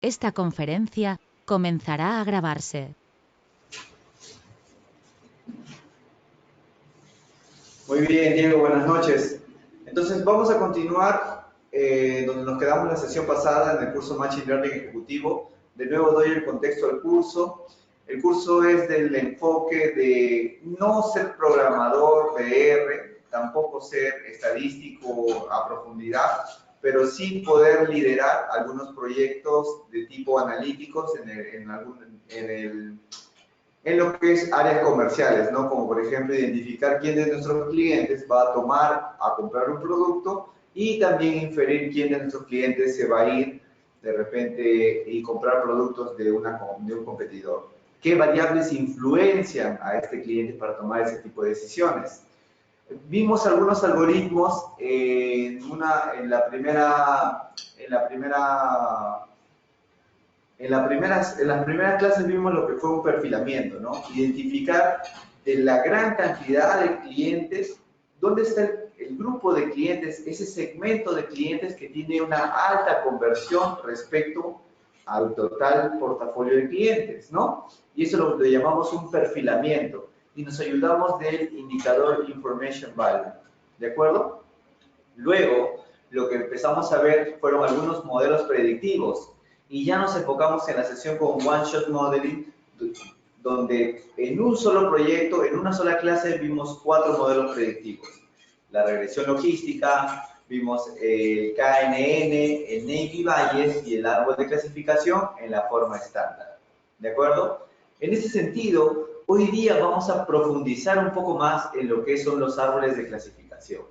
Esta conferencia comenzará a grabarse. Muy bien, Diego, buenas noches. Entonces vamos a continuar donde nos quedamos la sesión pasada en el curso Machine Learning Ejecutivo. De nuevo doy el contexto del curso. El curso es del enfoque de no ser programador de R, tampoco ser estadístico a profundidad, pero sí poder liderar algunos proyectos de tipo analíticos en lo que es áreas comerciales, ¿no? Como por ejemplo identificar quién de nuestros clientes va a tomar a comprar un producto y también inferir quién de nuestros clientes se va a ir de repente y comprar productos de un competidor. ¿Qué variables influencian a este cliente para tomar ese tipo de decisiones? Vimos algunos algoritmos en las primeras clases vimos lo que fue un perfilamiento, ¿no? Identificar de la gran cantidad de clientes, dónde está el grupo de clientes, ese segmento de clientes que tiene una alta conversión respecto al total portafolio de clientes, ¿no? Y eso lo llamamos un perfilamiento y nos ayudamos del indicador Information Value, ¿de acuerdo? Luego, lo que empezamos a ver fueron algunos modelos predictivos y ya nos enfocamos en la sesión con One Shot Modeling, donde en un solo proyecto, en una sola clase, vimos 4 modelos predictivos. La regresión logística, vimos el KNN, el Navy Bayes y el árbol de clasificación en la forma estándar. ¿De acuerdo? En ese sentido, hoy día vamos a profundizar un poco más en lo que son los árboles de clasificación.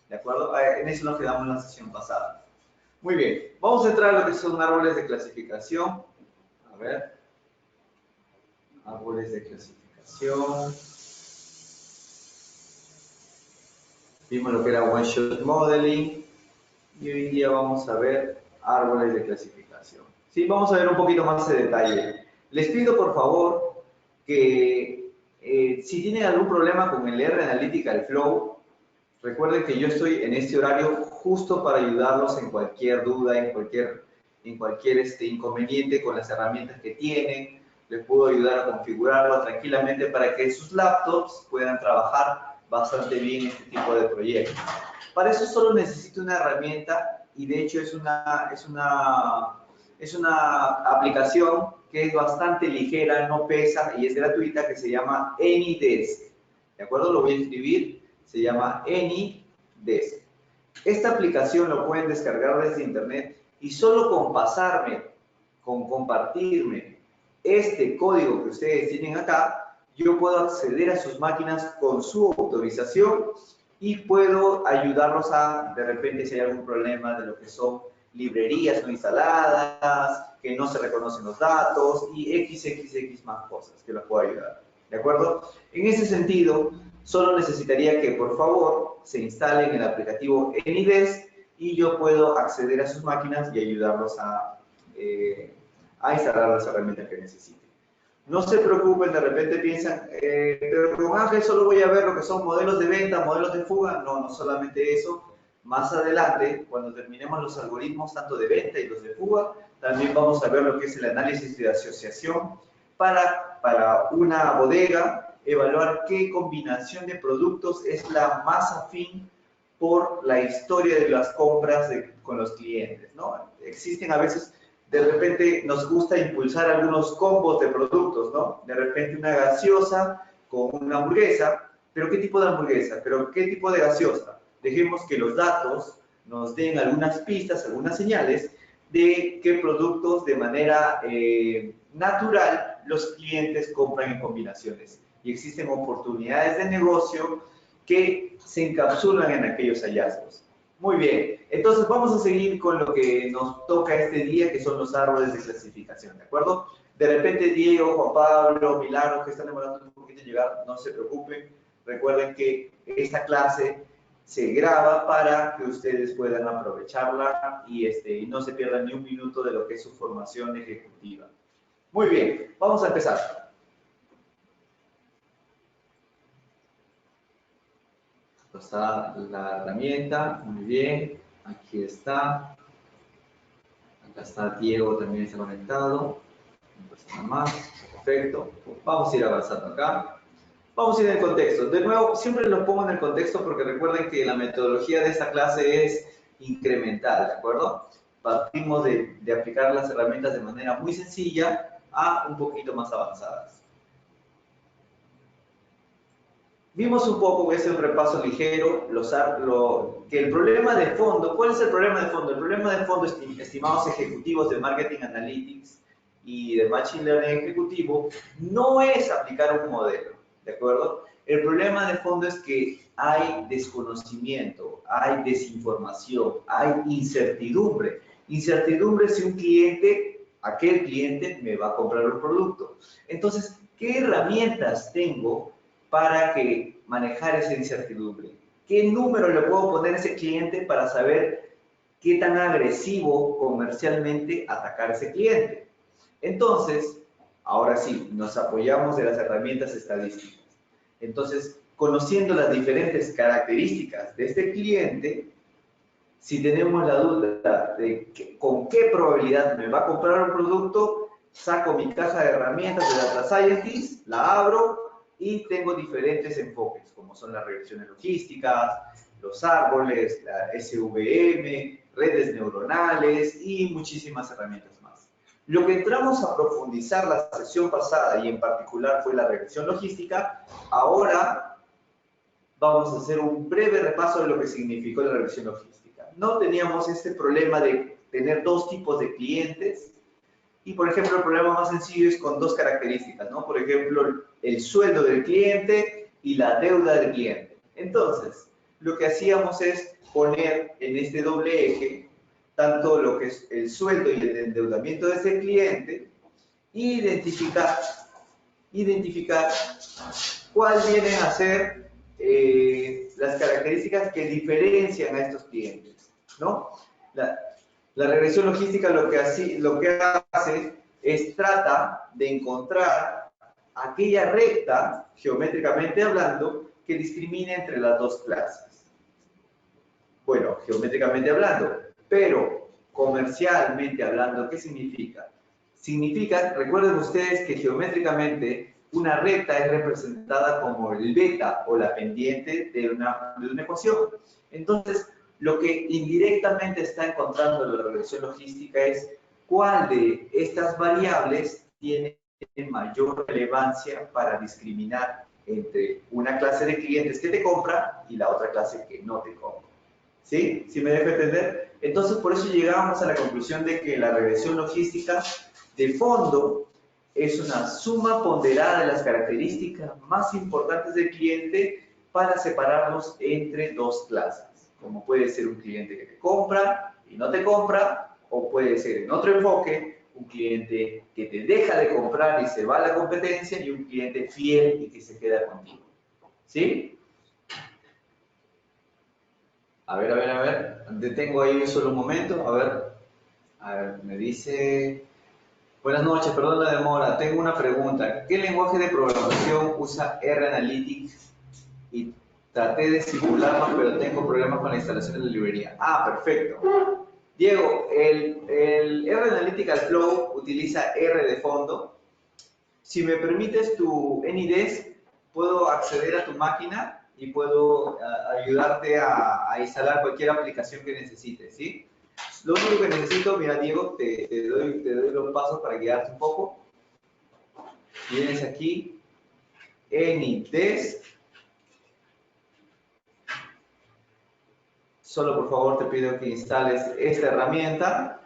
¿De acuerdo? En eso nos quedamos en la sesión pasada. Muy bien, vamos a entrar a lo que son árboles de clasificación. A ver. Árboles de clasificación. Vimos lo que era One Shot Modeling. Y hoy día vamos a ver árboles de clasificación. Sí, vamos a ver un poquito más de detalle. Les pido por favor que si tienen algún problema con el R Analytical Flow, recuerden que yo estoy en este horario justo para ayudarlos en cualquier duda, en cualquier inconveniente con las herramientas que tienen. Les puedo ayudar a configurarlo tranquilamente para que sus laptops puedan trabajar bastante bien este tipo de proyectos. Para eso solo necesito una herramienta y de hecho es una aplicación que es bastante ligera, no pesa y es gratuita, que se llama AnyDesk. ¿De acuerdo? Lo voy a escribir. Se llama AnyDesk. Esta aplicación lo pueden descargar desde internet y solo con compartirme este código que ustedes tienen acá, yo puedo acceder a sus máquinas con su autorización y puedo ayudarlos a, de repente, si hay algún problema de lo que son librerías no instaladas, que no se reconocen los datos y XXX más cosas que los puedo ayudar. ¿De acuerdo? En ese sentido, solo necesitaría que, por favor, se instalen el aplicativo AnyDesk y yo puedo acceder a sus máquinas y ayudarlos a instalar las herramientas que necesiten. No se preocupen, de repente piensan, pero con Ángel solo voy a ver lo que son modelos de venta, modelos de fuga. No, no solamente eso. Más adelante, cuando terminemos los algoritmos tanto de venta y los de fuga, también vamos a ver lo que es el análisis de asociación para una bodega, evaluar qué combinación de productos es la más afín por la historia de las compras con los clientes, ¿no? Existen a veces, de repente nos gusta impulsar algunos combos de productos, ¿no? De repente una gaseosa con una hamburguesa, pero ¿qué tipo de hamburguesa? ¿Pero qué tipo de gaseosa? Dejemos que los datos nos den algunas pistas, algunas señales de qué productos de manera natural los clientes compran en combinaciones. Y existen oportunidades de negocio que se encapsulan en aquellos hallazgos. Muy bien, entonces vamos a seguir con lo que nos toca este día, que son los árboles de clasificación, ¿de acuerdo? De repente Diego, Juan Pablo, Milagros, que están demorando un poquito en llegar, no se preocupen. Recuerden que esta clase se graba para que ustedes puedan aprovecharla y no se pierdan ni un minuto de lo que es su formación ejecutiva. Muy bien, vamos a empezar. Está la herramienta, muy bien, aquí está Acá está Diego, también está conectado. Una persona más. Perfecto. Vamos a ir avanzando acá. Vamos a ir en el contexto. De nuevo, siempre los pongo en el contexto porque recuerden que la metodología de esta clase es incremental, ¿de acuerdo? Partimos de aplicar las herramientas de manera muy sencilla a un poquito más avanzadas. Vimos un poco, voy a hacer un repaso ligero, que el problema de fondo, ¿cuál es el problema de fondo? El problema de fondo, estimados ejecutivos de Marketing Analytics y de Machine Learning ejecutivo, no es aplicar un modelo, ¿de acuerdo? El problema de fondo es que hay desconocimiento, hay desinformación, hay incertidumbre. Incertidumbre si un cliente, aquel cliente me va a comprar un producto. Entonces, ¿qué herramientas tengo para que manejar esa incertidumbre? ¿Qué número le puedo poner a ese cliente para saber qué tan agresivo comercialmente atacar a ese cliente? Entonces, ahora sí, nos apoyamos de las herramientas estadísticas. Entonces, conociendo las diferentes características de este cliente, si tenemos la duda de con qué probabilidad me va a comprar un producto, saco mi caja de herramientas de Data Scientist, la abro y tengo diferentes enfoques, como son las regresiones logísticas, los árboles, la SVM, redes neuronales y muchísimas herramientas más. Lo que entramos a profundizar la sesión pasada y en particular fue la regresión logística, ahora vamos a hacer un breve repaso de lo que significó la regresión logística. No teníamos este problema de tener dos tipos de clientes y, por ejemplo, el problema más sencillo es con dos características, ¿no? Por ejemplo, el sueldo del cliente y la deuda del cliente. Entonces, lo que hacíamos es poner en este doble eje tanto lo que es el sueldo y el endeudamiento de ese cliente e identificar cuál vienen a ser las características que diferencian a estos clientes, ¿no? La regresión logística lo que hace es trata de encontrar aquella recta, geométricamente hablando, que discrimine entre las dos clases. Bueno, geométricamente hablando, pero comercialmente hablando, ¿qué significa? Significa, recuerden ustedes que geométricamente una recta es representada como el beta o la pendiente de una ecuación. Entonces, lo que indirectamente está encontrando la regresión logística es cuál de estas variables tiene mayor relevancia para discriminar entre una clase de clientes que te compra y la otra clase que no te compra. ¿Sí? ¿Sí me dejo entender? Entonces, por eso llegamos a la conclusión de que la regresión logística de fondo es una suma ponderada de las características más importantes del cliente para separarlos entre dos clases, como puede ser un cliente que te compra y no te compra, o puede ser en otro enfoque, un cliente que te deja de comprar y se va a la competencia y un cliente fiel y que se queda contigo. ¿Sí? A ver, detengo ahí solo un momento, a ver, me dice... Buenas noches, perdón la demora. Tengo una pregunta. ¿Qué lenguaje de programación usa R-Analytics? Y traté de simularlo, pero tengo problemas con la instalación de la librería. Ah, perfecto. Diego, el R-Analytical Flow utiliza R de fondo. Si me permites tu NIDES, puedo acceder a tu máquina y puedo ayudarte a instalar cualquier aplicación que necesites, ¿sí? Lo único que necesito, mira Diego, te doy los pasos para guiarte un poco. Vienes aquí, NIDES. Solo por favor te pido que instales esta herramienta,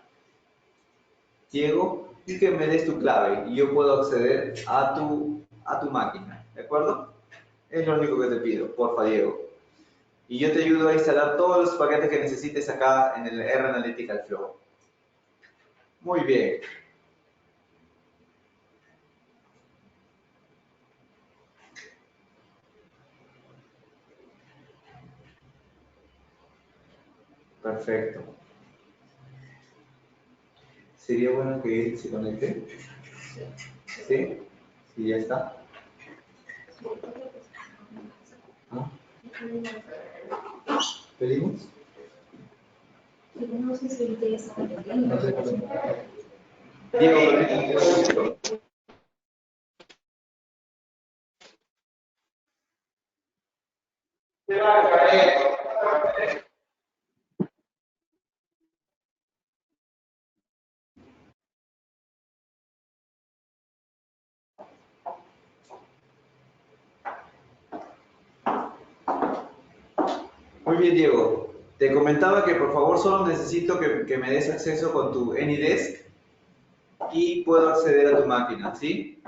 Diego, y que me des tu clave y yo puedo acceder a tu máquina, ¿de acuerdo? Es lo único que te pido, porfa Diego. Y yo te ayudo a instalar todos los paquetes que necesites acá en el R-Analytical Flow. Muy bien. Perfecto. Sería bueno que se conecte. ¿Sí? ¿Sí ya está? ¿Ah? ¿Pedimos? No sé si te está entendiendo. Diego, permíteme un momento. Muy bien, Diego. Te comentaba que por favor solo necesito que me des acceso con tu AnyDesk y puedo acceder a tu máquina, ¿sí?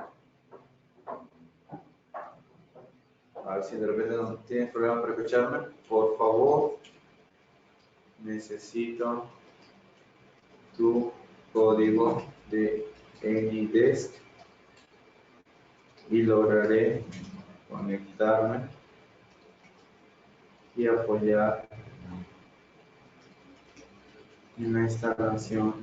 A ver si de repente no tienes problema para escucharme. Por favor, necesito tu código de AnyDesk y lograré conectarme y apoyar en la instalación.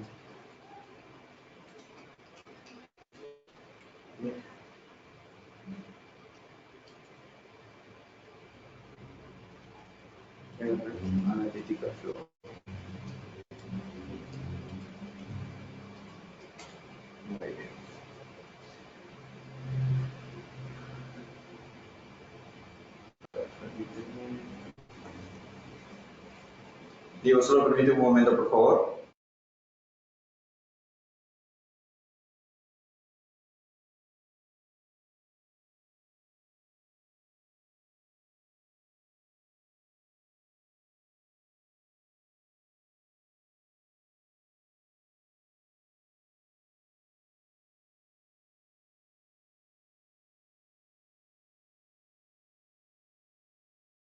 Analítica Flow. Muy bien. Diego, solo permite un momento, por favor.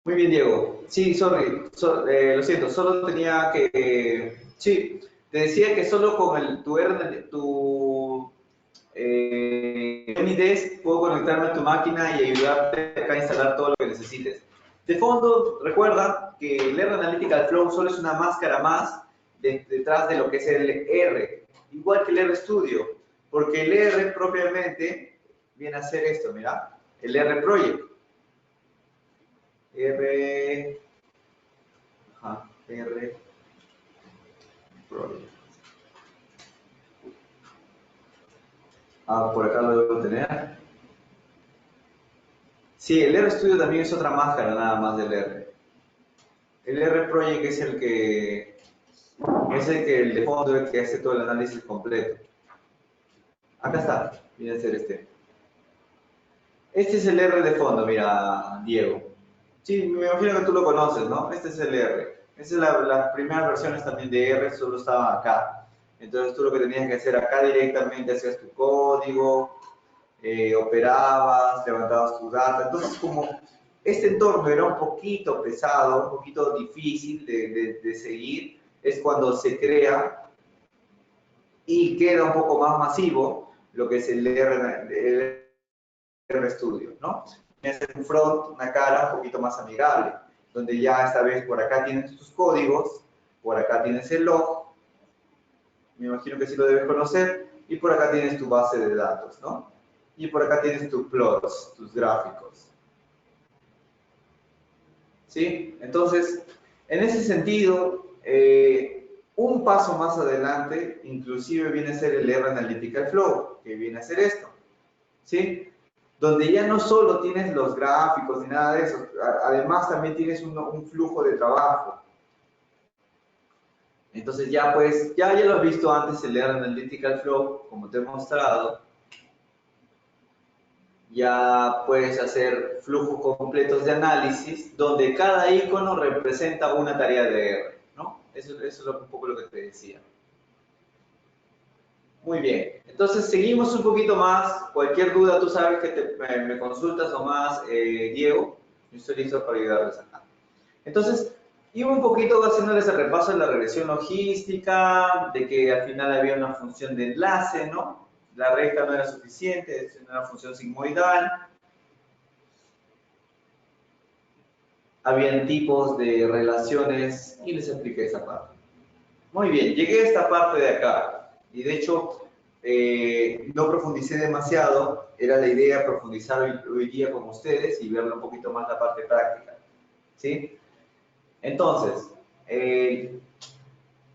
Muy bien, Diego. Sí, sorry, lo siento, solo tenía que... sí, te decía que solo con tu AnyDesk puedo conectarme a tu máquina y ayudarte acá a instalar todo lo que necesites. De fondo, recuerda que el R Analytical Flow solo es una máscara más detrás de lo que es el R, igual que el R Studio, porque el R propiamente viene a ser esto, mira, el R Project. R, ajá, R Project. Ah, por acá lo debo tener. Sí, el R Studio también es otra máscara nada más del R. El R Project es el de fondo, el que hace todo el análisis completo. Acá está, viene a ser este. Este es el R de fondo, mira, Diego. Sí, me imagino que tú lo conoces, ¿no? Este es el R. Esa es las primeras versiones también de R, solo estaban acá. Entonces tú lo que tenías que hacer acá directamente, hacías tu código, operabas, levantabas tu data. Entonces, como este entorno era un poquito pesado, un poquito difícil de seguir, es cuando se crea y queda un poco más masivo lo que es el R Studio, ¿no? Es un front, una cara un poquito más amigable, donde ya esta vez por acá tienes tus códigos, por acá tienes el log, me imagino que sí lo debes conocer, y por acá tienes tu base de datos, ¿no? Y por acá tienes tus plots, tus gráficos. ¿Sí? Entonces, en ese sentido, un paso más adelante, inclusive viene a ser el R Analytical Flow, que viene a ser esto. ¿Sí? Donde ya no solo tienes los gráficos ni nada de eso, además también tienes un flujo de trabajo. Entonces ya pues, ya lo has visto antes el R Analytical Flow, como te he mostrado. Ya puedes hacer flujos completos de análisis donde cada icono representa una tarea de R, ¿no? Eso es un poco lo que te decía. Muy bien, entonces seguimos un poquito más. Cualquier duda, tú sabes que me consultas nomás, Diego. Yo estoy listo para ayudarles acá. Entonces, iba un poquito haciéndoles el repaso de la regresión logística, de que al final había una función de enlace, ¿no? La recta no era suficiente, es una función sigmoidal. Habían tipos de relaciones y les expliqué esa parte. Muy bien, llegué a esta parte de acá y de hecho no profundicé demasiado, era la idea profundizar hoy día con ustedes y ver un poquito más la parte práctica, ¿sí? Entonces,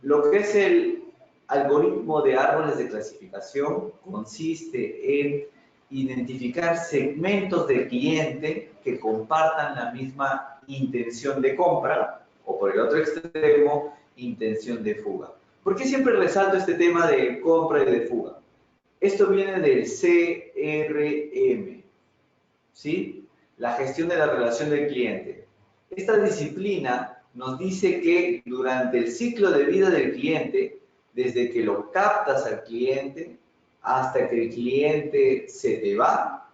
Lo que es el algoritmo de árboles de clasificación consiste en identificar segmentos de cliente que compartan la misma intención de compra o, por el otro extremo, intención de fuga. ¿Por qué siempre resalto este tema de compra y de fuga? Esto viene del CRM, ¿sí? La gestión de la relación del cliente. Esta disciplina nos dice que durante el ciclo de vida del cliente, desde que lo captas al cliente hasta que el cliente se te va,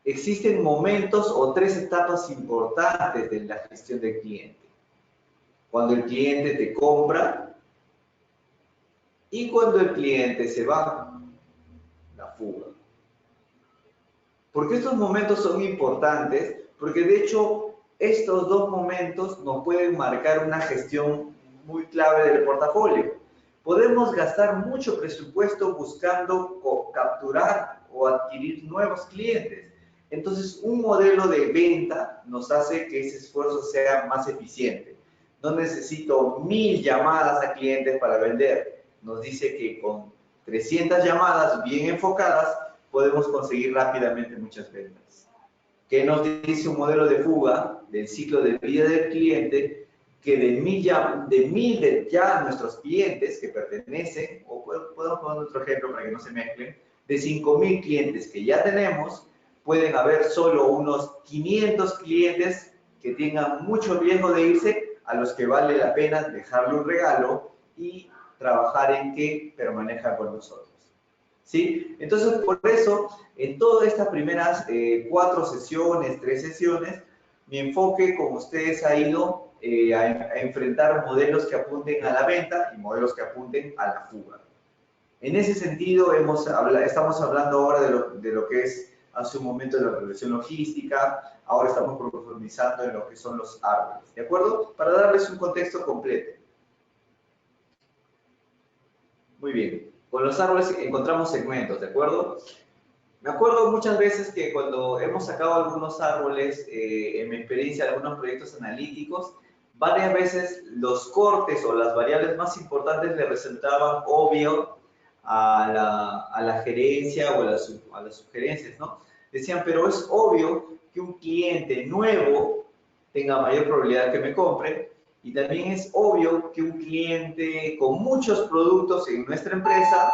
existen momentos o 3 etapas importantes de la gestión del cliente. Cuando el cliente te compra y cuando el cliente se va, la fuga. ¿Por qué estos momentos son importantes? Porque de hecho estos dos momentos nos pueden marcar una gestión muy clave del portafolio. Podemos gastar mucho presupuesto buscando capturar o adquirir nuevos clientes. Entonces, un modelo de venta nos hace que ese esfuerzo sea más eficiente. No necesito 1000 llamadas a clientes para vender. Nos dice que con 300 llamadas bien enfocadas podemos conseguir rápidamente muchas ventas. ¿Qué nos dice un modelo de fuga del ciclo de vida del cliente? Que de mil ya nuestros clientes que pertenecen, o podemos poner otro ejemplo para que no se mezclen, de 5000 clientes que ya tenemos, pueden haber solo unos 500 clientes que tengan mucho riesgo de irse, a los que vale la pena dejarle un regalo y trabajar en que permanezca con nosotros. ¿Sí? Entonces, por eso, en todas estas primeras 4 sesiones, 3 sesiones, mi enfoque con ustedes ha ido a enfrentar modelos que apunten a la venta y modelos que apunten a la fuga. En ese sentido, estamos hablando ahora de lo que es hace un momento de la regresión logística, ahora estamos profundizando en lo que son los árboles, ¿de acuerdo? Para darles un contexto completo. Muy bien. Con los árboles encontramos segmentos, ¿de acuerdo? Me acuerdo muchas veces que cuando hemos sacado algunos árboles, en mi experiencia de algunos proyectos analíticos, varias veces los cortes o las variables más importantes le resultaban obvio a la gerencia o a las sugerencias, ¿no? Decían, pero es obvio que un cliente nuevo tenga mayor probabilidad que me compre, y también es obvio que un cliente con muchos productos en nuestra empresa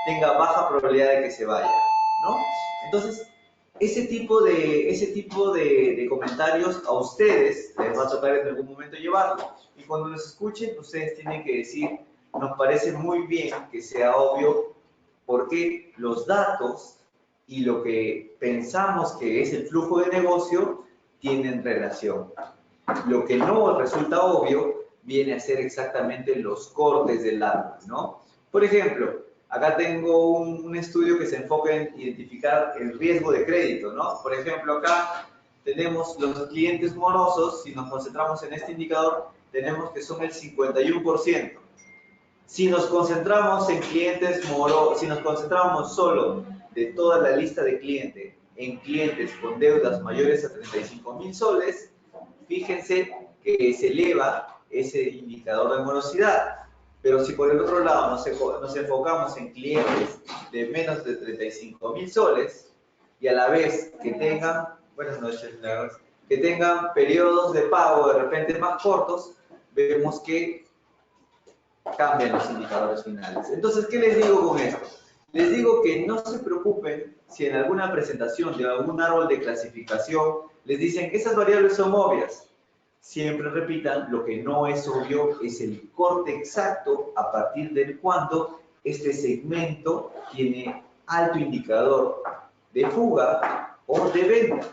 tenga baja probabilidad de que se vaya, ¿no? Entonces, ese tipo de comentarios a ustedes les va a tocar en algún momento llevarlo. Y cuando los escuchen, ustedes tienen que decir, nos parece muy bien que sea obvio porque los datos y lo que pensamos que es el flujo de negocio tienen relación. Lo que no resulta obvio viene a ser exactamente los cortes del árbol, ¿no? Por ejemplo, acá tengo un estudio que se enfoca en identificar el riesgo de crédito, ¿no? Por ejemplo, acá tenemos los clientes morosos. Si nos concentramos en este indicador, tenemos que son el 51%. Si nos concentramos en clientes morosos, si nos concentramos solo de toda la lista de clientes en clientes con deudas mayores a 35.000 soles, fíjense que se eleva ese indicador de morosidad. Pero si por el otro lado nos enfocamos en clientes de menos de 35.000 soles y a la vez que tengan, buenas noches, que tengan periodos de pago de repente más cortos, vemos que cambian los indicadores finales. Entonces, ¿qué les digo con esto? Les digo que no se preocupen si en alguna presentación de algún árbol de clasificación les dicen que esas variables son obvias. Siempre repitan, lo que no es obvio es el corte exacto a partir del cuando este segmento tiene alto indicador de fuga o de venta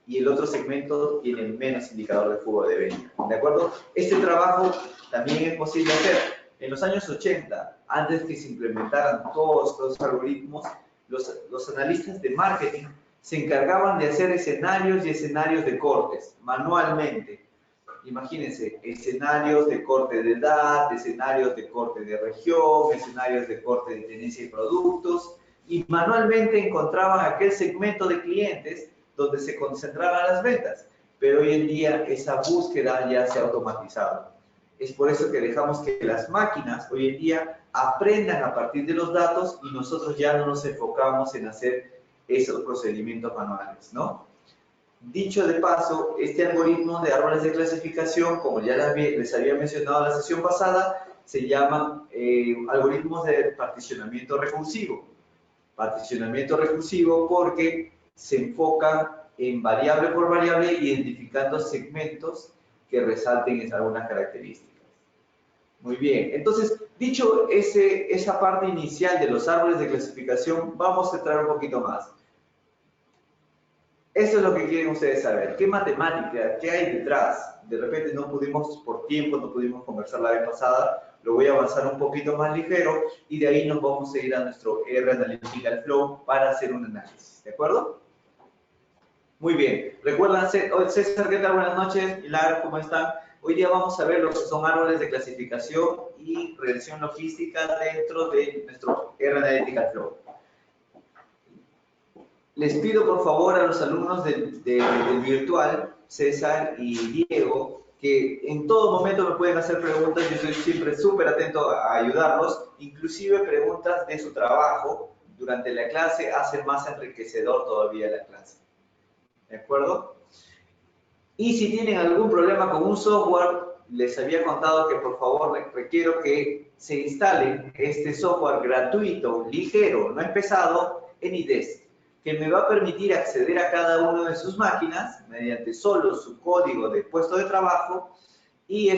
y el otro segmento tiene menos indicador de fuga o de venta. ¿De acuerdo? Este trabajo también es posible hacer. En los años 80, antes que se implementaran todos estos algoritmos, los analistas de marketing se encargaban de hacer escenarios y escenarios de cortes manualmente. Imagínense, escenarios de corte de edad, escenarios de corte de región, escenarios de corte de tendencia y productos, y manualmente encontraban aquel segmento de clientes donde se concentraban las ventas. Pero hoy en día esa búsqueda ya se ha automatizado. Es por eso que dejamos que las máquinas hoy en día aprendan a partir de los datos y nosotros ya no nos enfocamos en hacer esos procedimientos manuales, ¿no? Dicho de paso, este algoritmo de árboles de clasificación, como ya les había mencionado en la sesión pasada, se llaman algoritmos de particionamiento recursivo. Particionamiento recursivo porque se enfocan en variable por variable, identificando segmentos que resalten algunas características. Muy bien, entonces, dicho esa parte inicial de los árboles de clasificación, vamos a entrar un poquito más. Eso es lo que quieren ustedes saber. ¿Qué matemática? ¿Qué hay detrás? De repente no pudimos, por tiempo, no pudimos conversar la vez pasada. Lo voy a avanzar un poquito más ligero y de ahí nos vamos a ir a nuestro R Analytical Flow para hacer un análisis. ¿De acuerdo? Muy bien. ¿Recuerdan, César, qué tal? Buenas noches. Pilar, ¿cómo están? Hoy día vamos a ver lo que son árboles de clasificación y regresión logística dentro de nuestro R Analytical Flow. Les pido por favor a los alumnos del virtual, César y Diego, que en todo momento me pueden hacer preguntas. Yo estoy siempre súper atento a ayudarlos, inclusive preguntas de su trabajo durante la clase hacen más enriquecedor todavía la clase. ¿De acuerdo? Y si tienen algún problema con un software, les había contado que por favor requiero que se instale este software gratuito, ligero, no es pesado, en IDESC, que me va a permitir acceder a cada una de sus máquinas mediante solo su código de puesto de trabajo y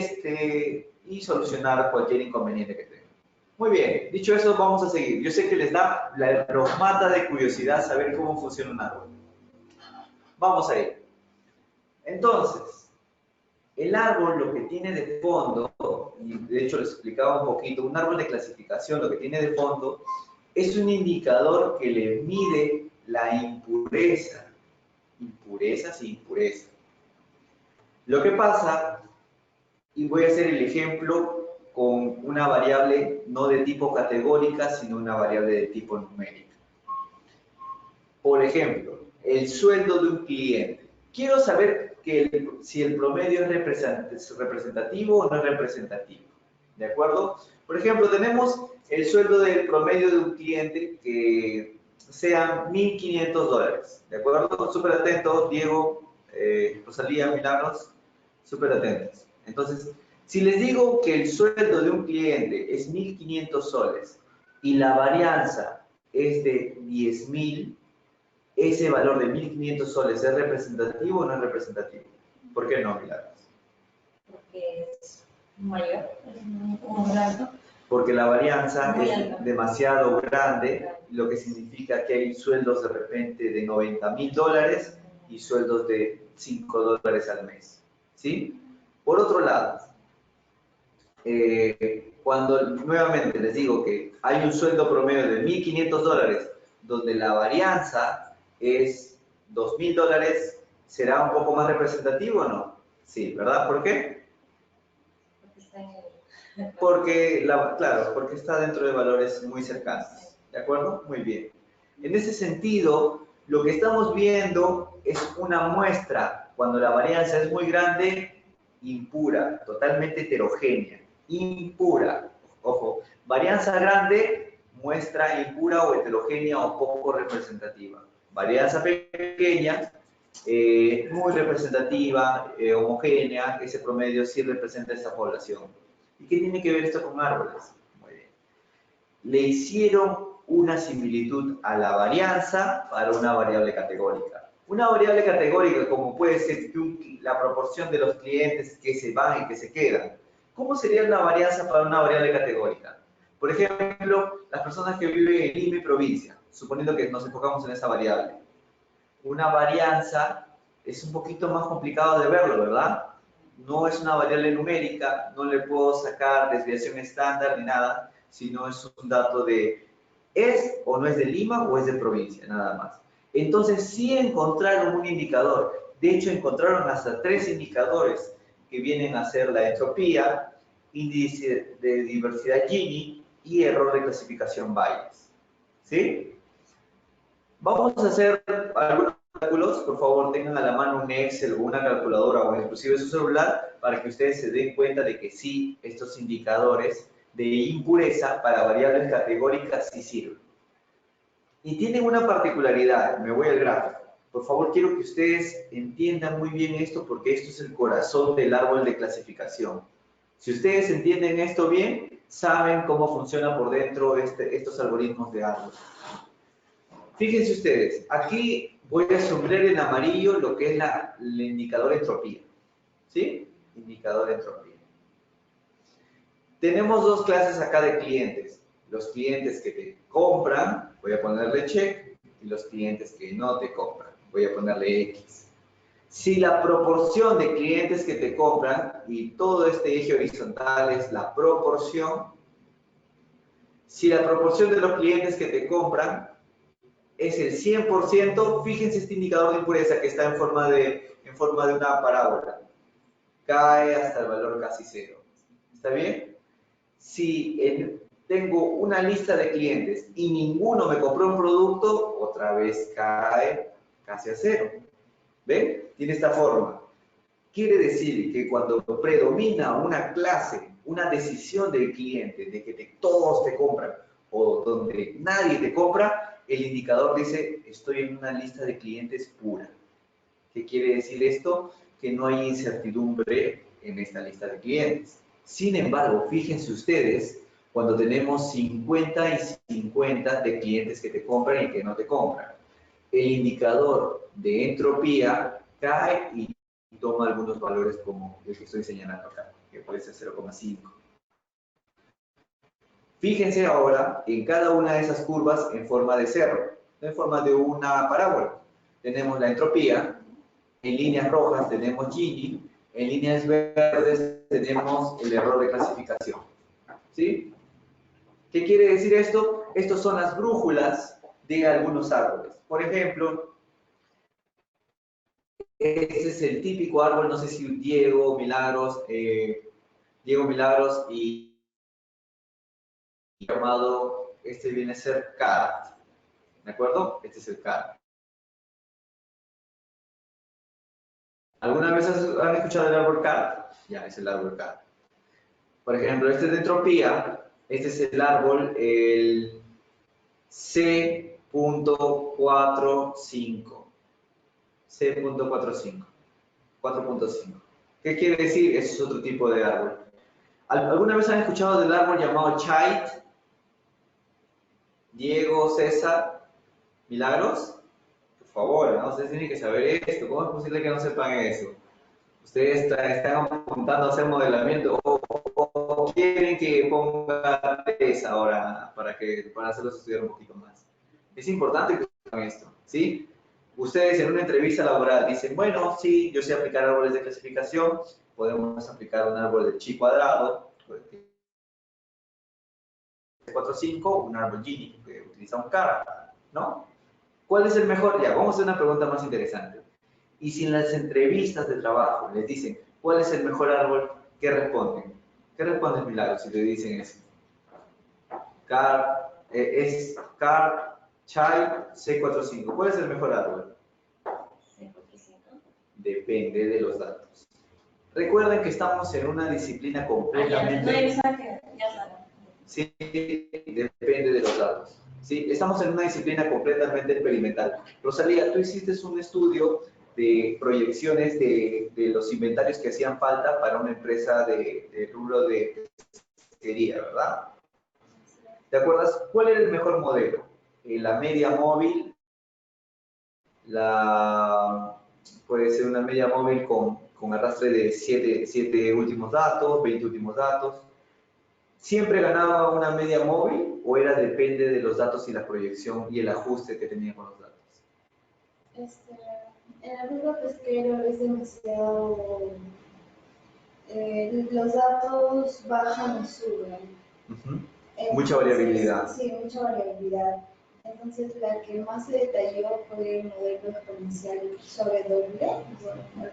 solucionar cualquier inconveniente que tengan. Muy bien, dicho eso, vamos a seguir. Yo sé que los mata de curiosidad saber cómo funciona un árbol. Vamos a ir. Entonces, el árbol lo que tiene de fondo, y de hecho les explicaba un poquito, un árbol de clasificación lo que tiene de fondo es un indicador que le mide la impureza. Impurezas y impureza. Lo que pasa, y voy a hacer el ejemplo con una variable no de tipo categórica, sino una variable de tipo numérica. Por ejemplo, el sueldo de un cliente. Quiero saber si el promedio es representativo o no es representativo. ¿De acuerdo? Por ejemplo, tenemos el sueldo del promedio de un cliente que sean $1.500. ¿De acuerdo? Súper atentos, Diego, Rosalía, Milagros, súper atentos. Entonces, si les digo que el sueldo de un cliente es 1.500 soles y la varianza es de 10.000, ¿ese valor de 1.500 soles es representativo o no es representativo? ¿Por qué no, Milagros? Porque es mayor, muy alto. Porque la varianza es demasiado grande, lo que significa que hay sueldos de repente de $90.000 y sueldos de $5 al mes. ¿Sí? Por otro lado, cuando nuevamente les digo que hay un sueldo promedio de $1.500 donde la varianza es $2.000, ¿será un poco más representativo o no? Sí, ¿verdad? ¿Por qué? Porque está dentro de valores muy cercanos. ¿De acuerdo? Muy bien. En ese sentido, lo que estamos viendo es una muestra, cuando la varianza es muy grande, impura, totalmente heterogénea. Impura. Ojo, varianza grande, muestra impura o heterogénea o poco representativa. Varianza pequeña, muy representativa, homogénea, ese promedio sí representa esa población. ¿Y qué tiene que ver esto con árboles? Muy bien. Le hicieron una similitud a la varianza para una variable categórica. Una variable categórica, como puede ser la proporción de los clientes que se van y que se quedan. ¿Cómo sería una varianza para una variable categórica? Por ejemplo, las personas que viven en Lima y provincia, suponiendo que nos enfocamos en esa variable. Una varianza es un poquito más complicado de verlo, ¿verdad? No es una variable numérica, no le puedo sacar desviación estándar ni nada, sino es un dato de ¿es o no es de Lima o es de provincia? Nada más. Entonces sí encontraron un indicador. De hecho, encontraron hasta 3 indicadores que vienen a ser la entropía, índice de diversidad Gini y error de clasificación Bayes. ¿Sí? Vamos a hacer algunos cálculos, por favor tengan a la mano un Excel o una calculadora o inclusive su celular para que ustedes se den cuenta de que sí, estos indicadores de impureza para variables categóricas sí sirven. Y tienen una particularidad, me voy al gráfico. Por favor, quiero que ustedes entiendan muy bien esto porque esto es el corazón del árbol de clasificación. Si ustedes entienden esto bien, saben cómo funciona por dentro estos algoritmos de árbol. Fíjense ustedes, aquí voy a sombrear en amarillo lo que es el indicador de entropía. ¿Sí? Indicador de entropía. Tenemos dos clases acá de clientes. Los clientes que te compran, voy a ponerle check, y los clientes que no te compran, voy a ponerle X. Si la proporción de clientes que te compran, y todo este eje horizontal es la proporción, si la proporción de los clientes que te compran es el 100%, fíjense este indicador de impureza que está en forma de una parábola. Cae hasta el valor casi cero. ¿Está bien? Si tengo una lista de clientes y ninguno me compró un producto, otra vez cae casi a cero. ¿Ven? Tiene esta forma. Quiere decir que cuando predomina una clase, una decisión del cliente de que todos te compran o donde nadie te compra, el indicador dice, estoy en una lista de clientes pura. ¿Qué quiere decir esto? Que no hay incertidumbre en esta lista de clientes. Sin embargo, fíjense ustedes, cuando tenemos 50 y 50 de clientes que te compran y que no te compran, el indicador de entropía cae y toma algunos valores como el que estoy señalando acá, que puede ser 0,5. Fíjense ahora en cada una de esas curvas en forma de cerro, en forma de una parábola. Tenemos la entropía, en líneas rojas tenemos Gini, en líneas verdes tenemos el error de clasificación. ¿Sí? ¿Qué quiere decir esto? Estos son las brújulas de algunos árboles. Por ejemplo, este es el típico árbol, no sé si Diego Milagros y llamado, este viene a ser CART. ¿De acuerdo? Este es el CART. ¿Alguna vez han escuchado el árbol CART? Ya, es el árbol CART. Por ejemplo, este es de entropía, este es el árbol, el C.45. C.45. 4.5. ¿Qué quiere decir? Ese es otro tipo de árbol. ¿Alguna vez han escuchado del árbol llamado Chait? Diego, César, Milagros. Por favor, ¿no? Ustedes tienen que saber esto. ¿Cómo es posible que no sepan eso? Ustedes están apuntando a hacer modelamiento o quieren que ponga test ahora para hacerlos estudiar un poquito más. Es importante que sepan esto, ¿sí? Ustedes en una entrevista laboral dicen, bueno, sí, yo sé aplicar árboles de clasificación, podemos aplicar un árbol de chi cuadrado, 4,5, un árbol Gini que utiliza un CAR, ¿no? ¿Cuál es el mejor? Ya, vamos a hacer una pregunta más interesante. Y si en las entrevistas de trabajo les dicen, ¿cuál es el mejor árbol? ¿Qué responden? ¿Qué responden, Milagros, si te dicen eso? Es CAR, Chai, C45. ¿Cuál es el mejor árbol? C45. Depende de los datos. Recuerden que estamos en una disciplina completamente... Sí, depende de los datos. Sí, estamos en una disciplina completamente experimental. Rosalía, tú hiciste un estudio de proyecciones de los inventarios que hacían falta para una empresa de rubro de pesquería, ¿verdad? ¿Te acuerdas cuál era el mejor modelo? La media móvil, puede ser una media móvil con arrastre de 7 últimos datos, 20 últimos datos. ¿Siempre ganaba una media móvil o depende de los datos y la proyección y el ajuste que tenía con los datos? En el rubro pesquero es demasiado, los datos bajan y suben. Mucha variabilidad. Sí, mucha variabilidad. Entonces, la que más se detalló fue el modelo exponencial suave doble.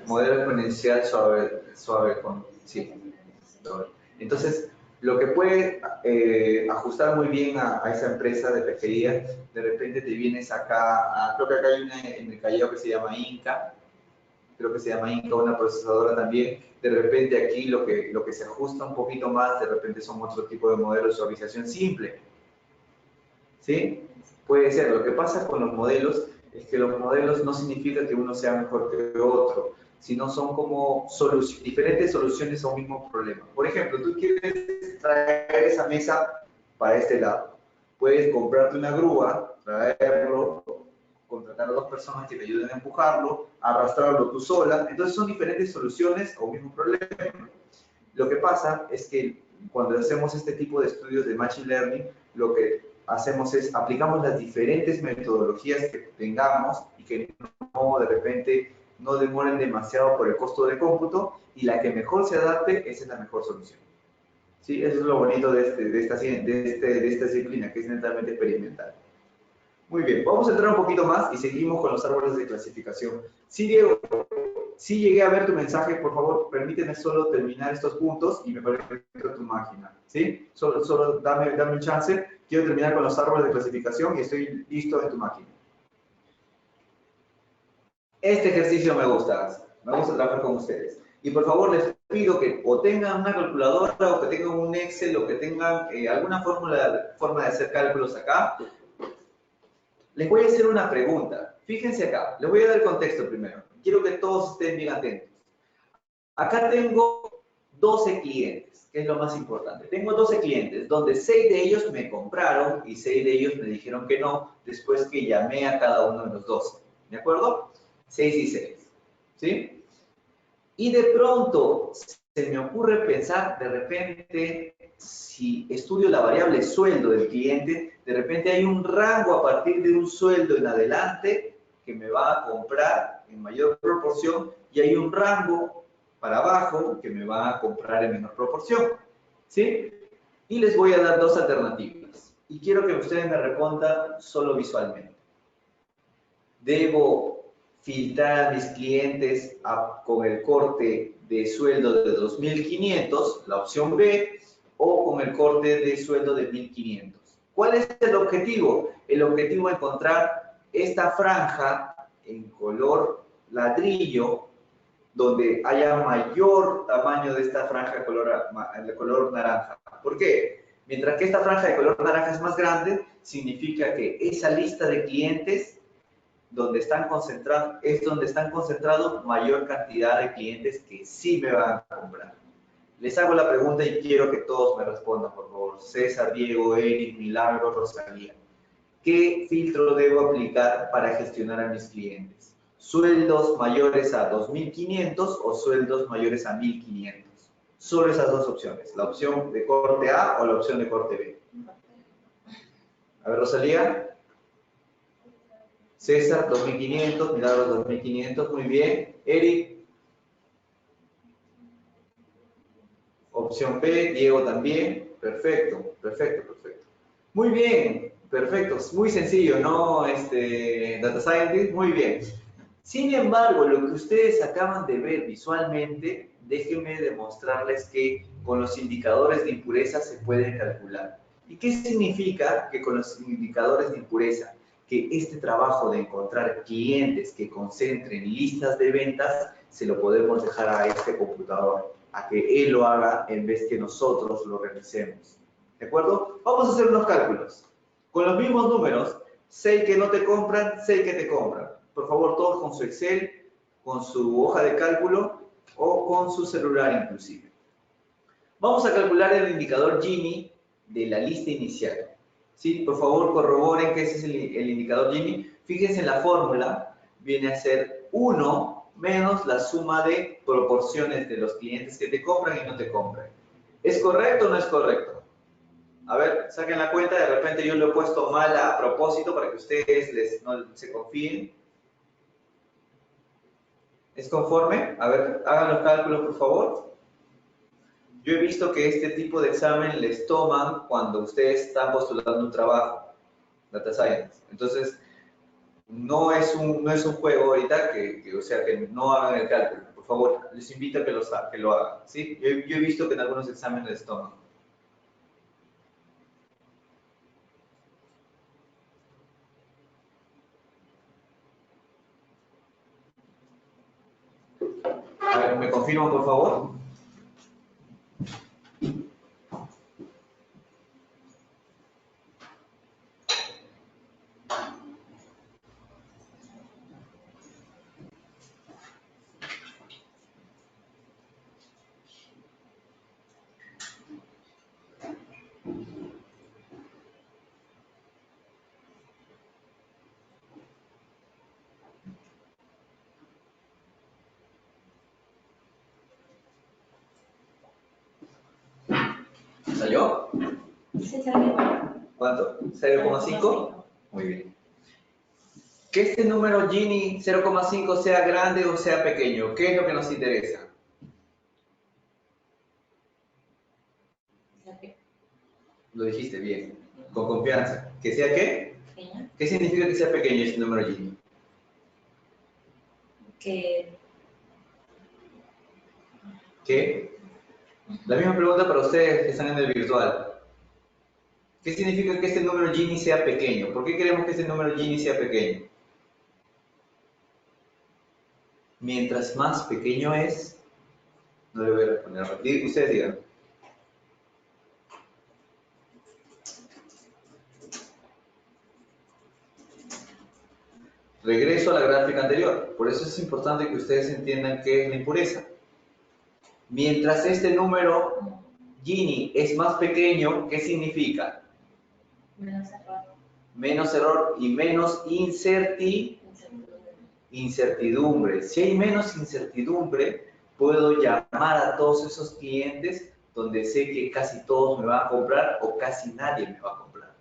Modelo exponencial suave, sí. Entonces, Lo que puede ajustar muy bien a esa empresa de pesquería, de repente te vienes acá, creo que acá hay una en el Callao que se llama Inca, una procesadora también. De repente aquí lo que se ajusta un poquito más, de repente son otro tipo de modelos de suavización simple. ¿Sí? Puede ser. Lo que pasa con los modelos es que los modelos no significa que uno sea mejor que otro, sino son como diferentes soluciones a un mismo problema. Por ejemplo, tú quieres traer esa mesa para este lado. Puedes comprarte una grúa, traerlo, contratar a 2 personas que te ayuden a empujarlo, arrastrarlo tú sola. Entonces son diferentes soluciones a un mismo problema. Lo que pasa es que cuando hacemos este tipo de estudios de Machine Learning, lo que hacemos es aplicamos las diferentes metodologías que tengamos y que no, de repente, no demoren demasiado por el costo de cómputo, y la que mejor se adapte, esa es la mejor solución. ¿Sí? Eso es lo bonito de esta disciplina, que es netamente experimental. Muy bien, vamos a entrar un poquito más y seguimos con los árboles de clasificación. Sí, Diego, sí llegué a ver tu mensaje, por favor, permíteme solo terminar estos puntos y me conecto a tu máquina, ¿sí? Solo dame un chance, quiero terminar con los árboles de clasificación y estoy listo en tu máquina. Este ejercicio me gusta trabajar con ustedes. Y por favor les pido que o tengan una calculadora o que tengan un Excel o que tengan alguna forma de hacer cálculos acá. Les voy a hacer una pregunta. Fíjense acá, les voy a dar el contexto primero. Quiero que todos estén bien atentos. Acá tengo 12 clientes, que es lo más importante. Tengo 12 clientes, donde 6 de ellos me compraron y 6 de ellos me dijeron que no, después que llamé a cada uno de los 12. ¿De acuerdo? 6 y 6. ¿Sí? Y de pronto se me ocurre pensar, de repente, si estudio la variable sueldo del cliente, de repente hay un rango a partir de un sueldo en adelante que me va a comprar en mayor proporción, y hay un rango para abajo que me va a comprar en menor proporción. ¿Sí? Y les voy a dar 2 alternativas. Y quiero que ustedes me respondan solo visualmente. Debo filtrar a mis clientes con el corte de sueldo de 2.500, la opción B, o con el corte de sueldo de 1.500. ¿Cuál es el objetivo? El objetivo es encontrar esta franja en color ladrillo, donde haya mayor tamaño de esta franja de color naranja. ¿Por qué? Mientras que esta franja de color naranja es más grande, significa que esa lista de clientes es donde están concentrados mayor cantidad de clientes que sí me van a comprar. Les hago la pregunta y quiero que todos me respondan, por favor. César, Diego, Eric, Milagro, Rosalía. ¿Qué filtro debo aplicar para gestionar a mis clientes? ¿Sueldos mayores a 2.500 o sueldos mayores a 1.500? Solo esas 2 opciones. La opción de corte A o la opción de corte B. A ver, Rosalía. César, 2.500, Milagros, 2.500, muy bien. Eric, opción B, Diego también, perfecto. Muy bien, perfecto, muy sencillo, ¿no? Data Scientist, muy bien. Sin embargo, lo que ustedes acaban de ver visualmente, déjenme demostrarles que con los indicadores de impureza se pueden calcular. ¿Y qué significa que con los indicadores de impureza? Que este trabajo de encontrar clientes que concentren listas de ventas, se lo podemos dejar a este computador, a que él lo haga en vez que nosotros lo realicemos. ¿De acuerdo? Vamos a hacer unos cálculos. Con los mismos números, 6 que no te compran, 6 que te compran. Por favor, todos con su Excel, con su hoja de cálculo o con su celular inclusive. Vamos a calcular el indicador Gini de la lista inicial. ¿Sí? Por favor, corroboren que ese es el indicador Gini. Fíjense en la fórmula, viene a ser 1 menos la suma de proporciones de los clientes que te compran y no te compran. ¿Es correcto o no es correcto? A ver, saquen la cuenta, de repente yo lo he puesto mal a propósito para que ustedes no se confíen. ¿Es conforme? A ver, hagan los cálculos, por favor. Yo he visto que este tipo de examen les toman cuando ustedes están postulando un trabajo, Data Science. Entonces, no es un juego ahorita o sea, que no hagan el cálculo. Por favor, les invito a que lo hagan, ¿sí? Yo he visto que en algunos exámenes les toman. confirman, por favor? ¿Salió? Sí, salió. ¿Cuánto? ¿0,5? Muy bien. Que este número Gini 0,5 sea grande o sea pequeño, ¿qué es lo que nos interesa? Lo dijiste bien, con confianza. ¿Que sea qué? Pequeña. ¿Qué significa que sea pequeño este número Gini? Que ¿Qué? La misma pregunta para ustedes que están en el virtual. ¿Qué significa que este número Gini sea pequeño? ¿Por qué queremos que este número Gini sea pequeño? Mientras más pequeño es, no le voy a responder a repetir, ustedes digan. Regreso a la gráfica anterior, por eso es importante que ustedes entiendan qué es la impureza. Mientras este número Gini es más pequeño, ¿qué significa? menos error. Menos error y menos incertidumbre. Si hay menos incertidumbre, puedo llamar a todos esos clientes donde sé que casi todos me van a comprar o casi nadie me va a comprar.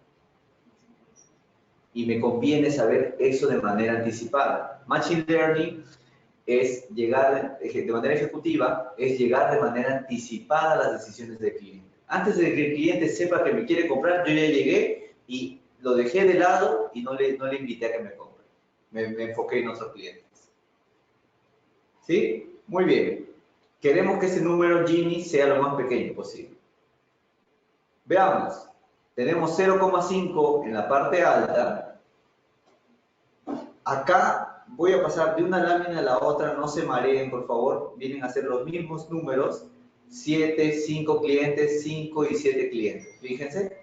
Y me conviene saber eso de manera anticipada. Machine Learning es llegar de manera ejecutiva, es llegar de manera anticipada a las decisiones del cliente. Antes de que el cliente sepa que me quiere comprar, yo ya llegué y lo dejé de lado y no le invité a que me compre. Me enfoqué en otros clientes. ¿Sí? Muy bien. Queremos que ese número Gini sea lo más pequeño posible. Veamos. Tenemos 0,5 en la parte alta. Acá voy a pasar de una lámina a la otra, no se mareen, por favor. Vienen a ser los mismos números. 7, 5 clientes, 5 y 7 clientes. Fíjense.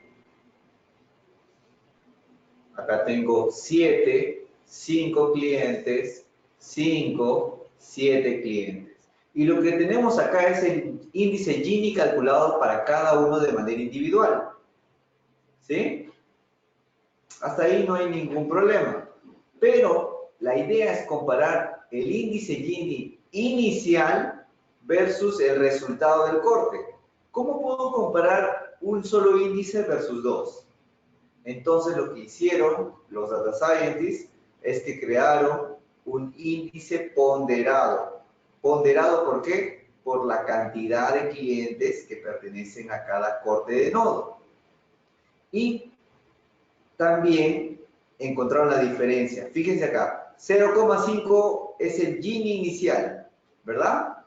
Acá tengo 7, 5 clientes, 5, 7 clientes. Y lo que tenemos acá es el índice Gini calculado para cada uno de manera individual. ¿Sí? Hasta ahí no hay ningún problema. Pero la idea es comparar el índice Gini inicial versus el resultado del corte. ¿Cómo puedo comparar un solo índice versus dos? Entonces lo que hicieron los data scientists es que crearon un índice ponderado. ¿Ponderado por qué? Por la cantidad de clientes que pertenecen a cada corte de nodo. Y también encontraron la diferencia. Fíjense acá, 0,5 es el Gini inicial, ¿verdad?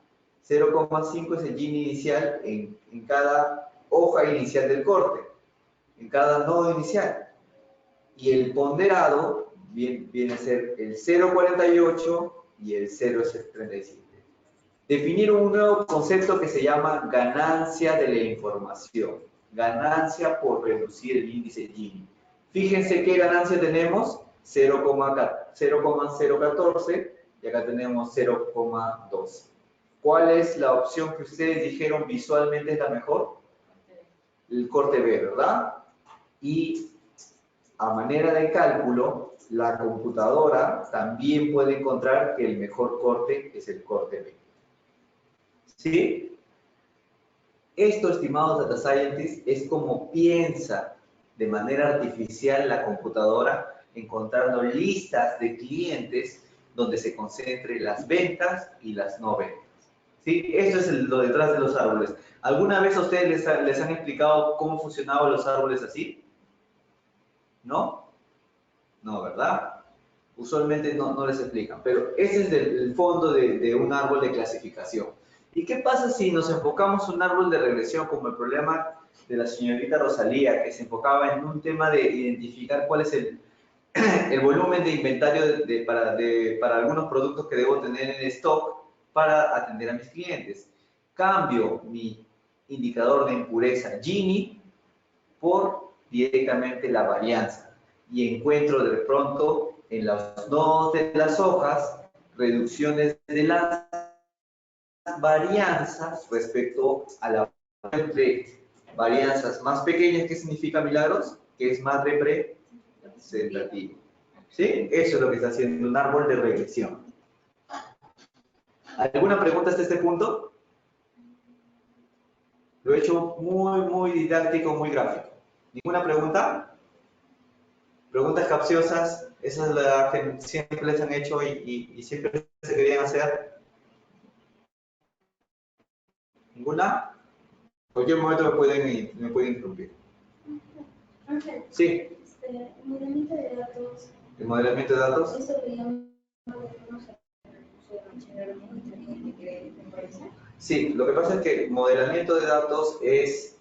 0,5 es el Gini inicial en cada hoja inicial del corte, en cada nodo inicial. Y el ponderado viene a ser el 0,48 y el 0,37. Definieron un nuevo concepto que se llama ganancia de la información. Ganancia por reducir el índice Gini. Fíjense qué ganancia tenemos, 0,014 y acá tenemos 0,12. ¿Cuál es la opción que ustedes dijeron visualmente es la mejor? El corte B, ¿verdad? Y a manera de cálculo, la computadora también puede encontrar que el mejor corte es el corte B. ¿Sí? Esto, estimados data scientists, es como piensa de manera artificial la computadora, encontrando listas de clientes donde se concentren las ventas y las no ventas. ¿Sí? Eso es lo detrás de los árboles. ¿Alguna vez a ustedes les han explicado cómo funcionaban los árboles así? ¿No? No, ¿verdad? Usualmente no les explican, pero ese es el fondo de un árbol de clasificación. ¿Y qué pasa si nos enfocamos en un árbol de regresión como el problema de la señorita Rosalía, que se enfocaba en un tema de identificar cuál es el volumen de inventario para algunos productos que debo tener en stock? para atender a mis clientes. Cambio mi indicador de impureza Gini por directamente la varianza y encuentro de pronto en los nodos de las hojas reducciones de las varianzas respecto a la entre varianzas más pequeñas. ¿Qué significa, Milagros? Que es más representativo. ¿Sí? Eso es lo que está haciendo un árbol de regresión. ¿Alguna pregunta hasta este punto? Lo he hecho muy didáctico, muy gráfico. ¿Ninguna pregunta? Preguntas capciosas, esas es la que siempre les han hecho y siempre se querían hacer. ¿Ninguna? En cualquier momento me pueden interrumpir. Ángel, Sí, modelamiento de datos. el modelamiento de datos. ¿Esto lo llaman machine learning, inteligencia artificial? Sí, lo que pasa es que modelamiento de datos es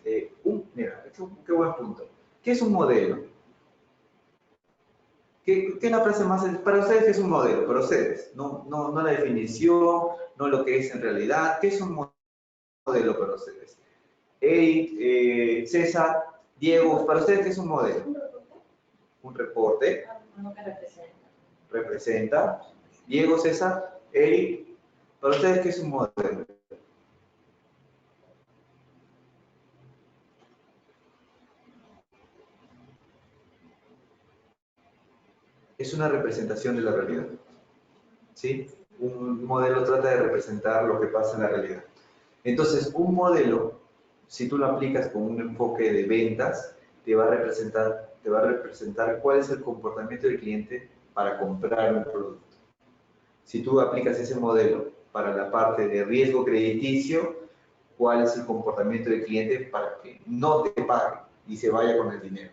mira, qué buen punto. ¿Qué es un modelo? ¿Qué es la frase más? Para ustedes, ¿qué es un modelo? Para ustedes, no la definición, no lo que es en realidad. ¿Qué es un modelo para ustedes? Eric, César, Diego, para ustedes, ¿qué es un modelo? Un reporte. No que representa. Representa. Diego, César, Eric, para ustedes, ¿qué es un modelo? Es una representación de la realidad. ¿Sí? Un modelo trata de representar lo que pasa en la realidad. Entonces, un modelo, si tú lo aplicas con un enfoque de ventas, te va a representar cuál es el comportamiento del cliente para comprar un producto. Si tú aplicas ese modelo para la parte de riesgo crediticio, cuál es el comportamiento del cliente para que no te pague y se vaya con el dinero.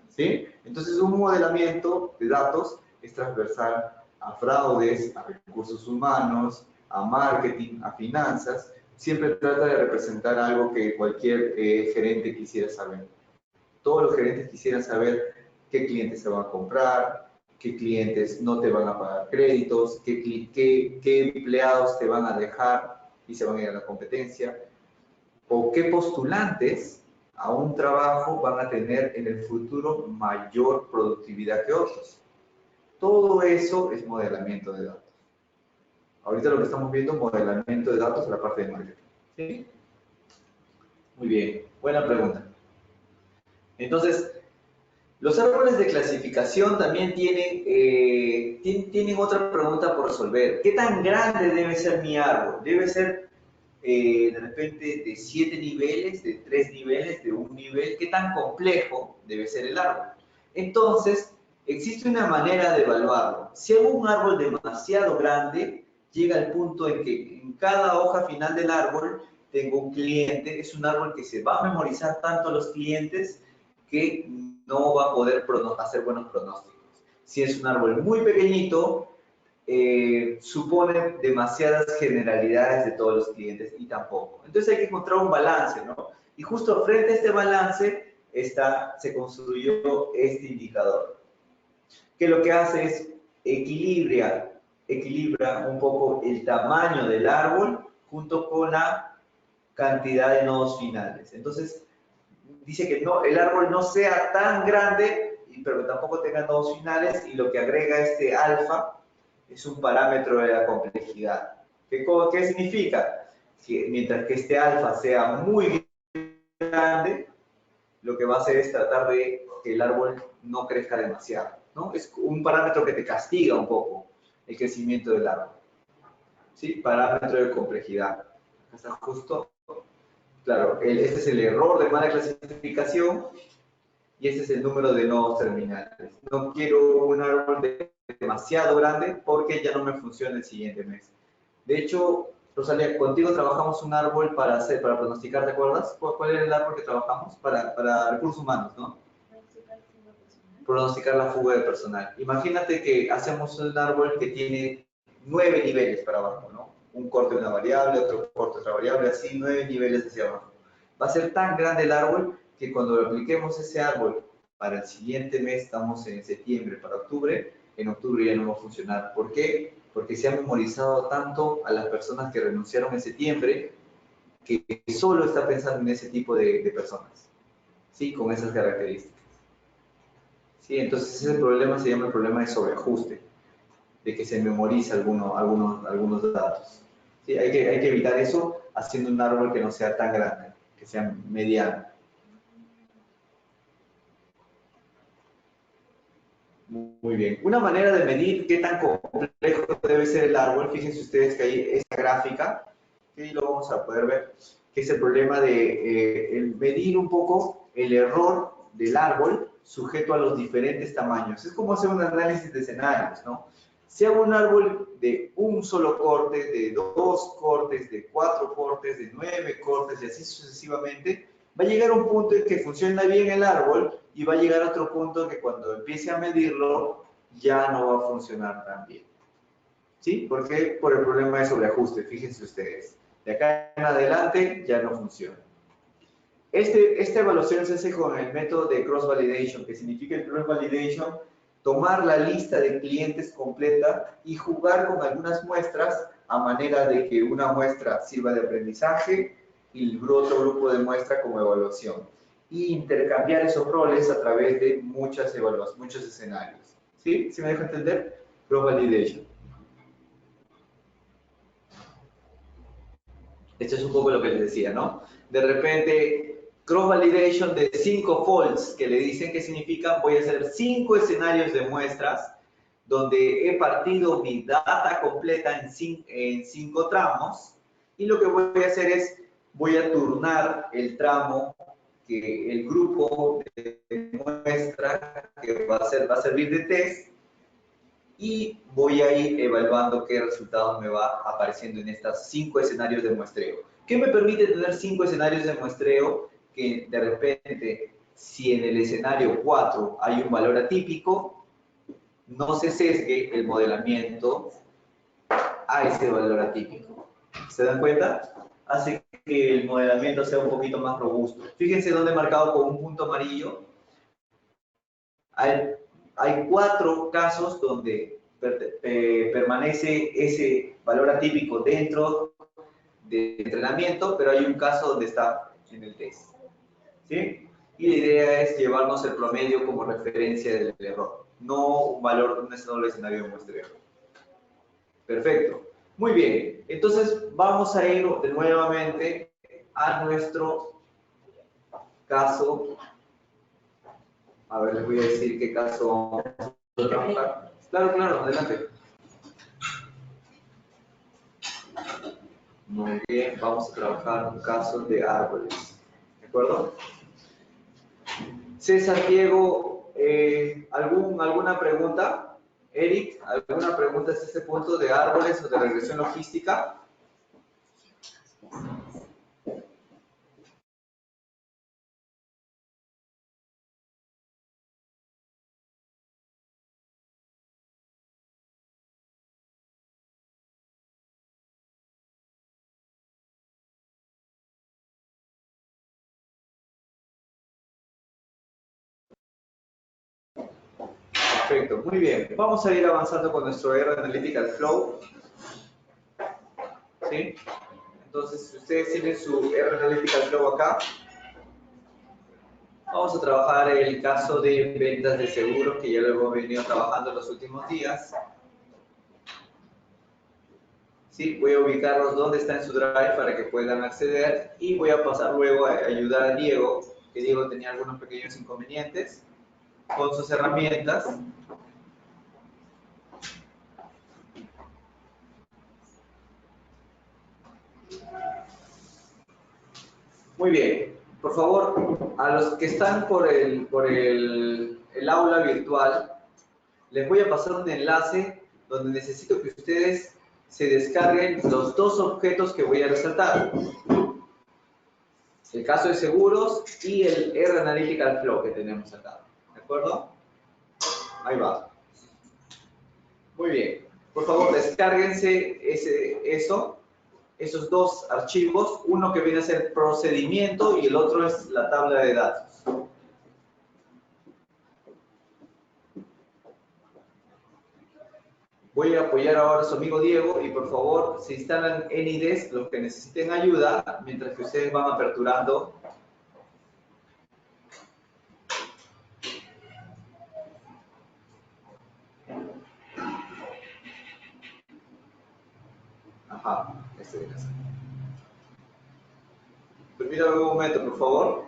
¿Sí? Entonces, un modelamiento de datos es transversal a fraudes, a recursos humanos, a marketing, a finanzas. Siempre trata de representar algo que cualquier gerente quisiera saber. Todos los gerentes quisieran saber qué clientes se van a comprar, qué clientes no te van a pagar créditos, qué empleados te van a dejar y se van a ir a la competencia, o qué postulantes a un trabajo van a tener en el futuro mayor productividad que otros. Todo eso es modelamiento de datos. Ahorita lo que estamos viendo es modelamiento de datos en la parte de marketing. ¿Sí? Muy bien, buena pregunta. Entonces, los árboles de clasificación también tienen otra pregunta por resolver. ¿Qué tan grande debe ser mi árbol? ¿Debe ser de repente de 7 niveles, de 3 niveles, de 1 nivel? ¿Qué tan complejo debe ser el árbol? Entonces, existe una manera de evaluarlo. Si hago un árbol demasiado grande, llega al punto en que en cada hoja final del árbol tengo un cliente. Es un árbol que se va a memorizar tanto a los clientes que no va a poder hacer buenos pronósticos. Si es un árbol muy pequeñito, supone demasiadas generalidades de todos los clientes y tampoco. Entonces hay que encontrar un balance, ¿no? Y justo frente a este balance se construyó este indicador, que lo que hace es equilibra un poco el tamaño del árbol junto con la cantidad de nodos finales. Entonces, dice que no, el árbol no sea tan grande, pero que tampoco tenga nodos finales, y lo que agrega este alfa es un parámetro de la complejidad. ¿Qué significa? Que mientras que este alfa sea muy grande, lo que va a hacer es tratar de que el árbol no crezca demasiado, ¿no? Es un parámetro que te castiga un poco el crecimiento del árbol. ¿Sí? Parámetro de complejidad. Está justo. Claro, este es el error de mala clasificación y este es el número de nodos terminales. No quiero un árbol demasiado grande porque ya no me funciona el siguiente mes. De hecho, Rosalía, contigo trabajamos un árbol para pronosticar, ¿te acuerdas? ¿Cuál era el árbol que trabajamos? Para recursos humanos, ¿no? Pronosticar la fuga de personal. Imagínate que hacemos un árbol que tiene 9 niveles para abajo, ¿no? Un corte de una variable, otro corte de otra variable, así 9 niveles hacia abajo. Va a ser tan grande el árbol que cuando lo apliquemos ese árbol para el siguiente mes, estamos en septiembre, para octubre, en octubre ya no va a funcionar. ¿Por qué? porque se ha memorizado tanto a las personas que renunciaron en septiembre que solo está pensando en ese tipo de personas, ¿sí? Con esas características. ¿Sí? Entonces ese problema se llama el problema de sobreajuste, de que se memoriza algunos datos. ¿Sí? Hay que evitar eso haciendo un árbol que no sea tan grande, que sea mediano. Muy bien. Una manera de medir qué tan complejo debe ser el árbol, fíjense ustedes que hay esta gráfica, que lo vamos a poder ver, que es el problema de el medir un poco el error del árbol sujeto a los diferentes tamaños. Es como hacer un análisis de escenarios, ¿no? Si hago un árbol de un solo corte, de 2 cortes, de 4 cortes, de 9 cortes y así sucesivamente, va a llegar a un punto en que funciona bien el árbol y va a llegar a otro punto en que cuando empiece a medirlo ya no va a funcionar tan bien. ¿Sí? ¿Por qué? Por el problema de sobreajuste, fíjense ustedes. De acá en adelante ya no funciona. Esta evaluación se hace con el método de cross-validation, que significa el cross-validation, tomar la lista de clientes completa y jugar con algunas muestras a manera de que una muestra sirva de aprendizaje y el otro grupo de muestra como evaluación. Y intercambiar esos roles a través de muchos escenarios. ¿Sí? ¿Sí me deja entender? Cross-validation. Esto es un poco lo que les decía, ¿no? De repente, cross-validation de 5 folds, que le dicen que significa, voy a hacer 5 escenarios de muestras, donde he partido mi data completa en 5 tramos, y lo que voy a hacer es, voy a turnar el tramo que el grupo de muestra que va a servir de test, y voy a ir evaluando qué resultados me va apareciendo en estos 5 escenarios de muestreo. ¿Qué me permite tener 5 escenarios de muestreo? Que de repente, si en el escenario 4 hay un valor atípico, no se sesgue el modelamiento a ese valor atípico. ¿Se dan cuenta? Hace que el modelamiento sea un poquito más robusto. Fíjense dónde he marcado con un punto amarillo. Hay 4 casos donde permanece ese valor atípico dentro del entrenamiento, pero hay un caso donde está en el test. ¿Sí? Y la idea es llevarnos el promedio como referencia del error, no un valor de un solo escenario de muestreo. Perfecto. Muy bien. Entonces vamos a ir de nuevamente a nuestro caso. A ver, les voy a decir qué caso vamos a trabajar. Claro, adelante. Muy bien, vamos a trabajar un caso de árboles. ¿De acuerdo? César, Diego, ¿alguna pregunta? Eric, ¿alguna pregunta hasta este punto de árboles o de regresión logística? Perfecto, muy bien. Vamos a ir avanzando con nuestro R Analytical Flow. ¿Sí? Entonces, si ustedes tienen su R Analytical Flow acá, vamos a trabajar el caso de ventas de seguros, que ya lo hemos venido trabajando en los últimos días. ¿Sí? Voy a ubicarlos donde está en su drive para que puedan acceder y voy a pasar luego a ayudar a Diego, que Diego tenía algunos pequeños inconvenientes con sus herramientas. Muy bien, por favor, a los que están por el aula virtual, les voy a pasar un enlace donde necesito que ustedes se descarguen los 2 objetos que voy a resaltar. El caso de seguros y el R Analytical Flow que tenemos acá. ¿De acuerdo? Ahí va. Muy bien. Por favor, descárguense esos 2 archivos. Uno que viene a ser procedimiento y el otro es la tabla de datos. Voy a apoyar ahora a su amigo Diego y por favor se instalan AnyDesk los que necesiten ayuda mientras que ustedes van aperturando. Ajá, este de casa. Permítame un momento, por favor.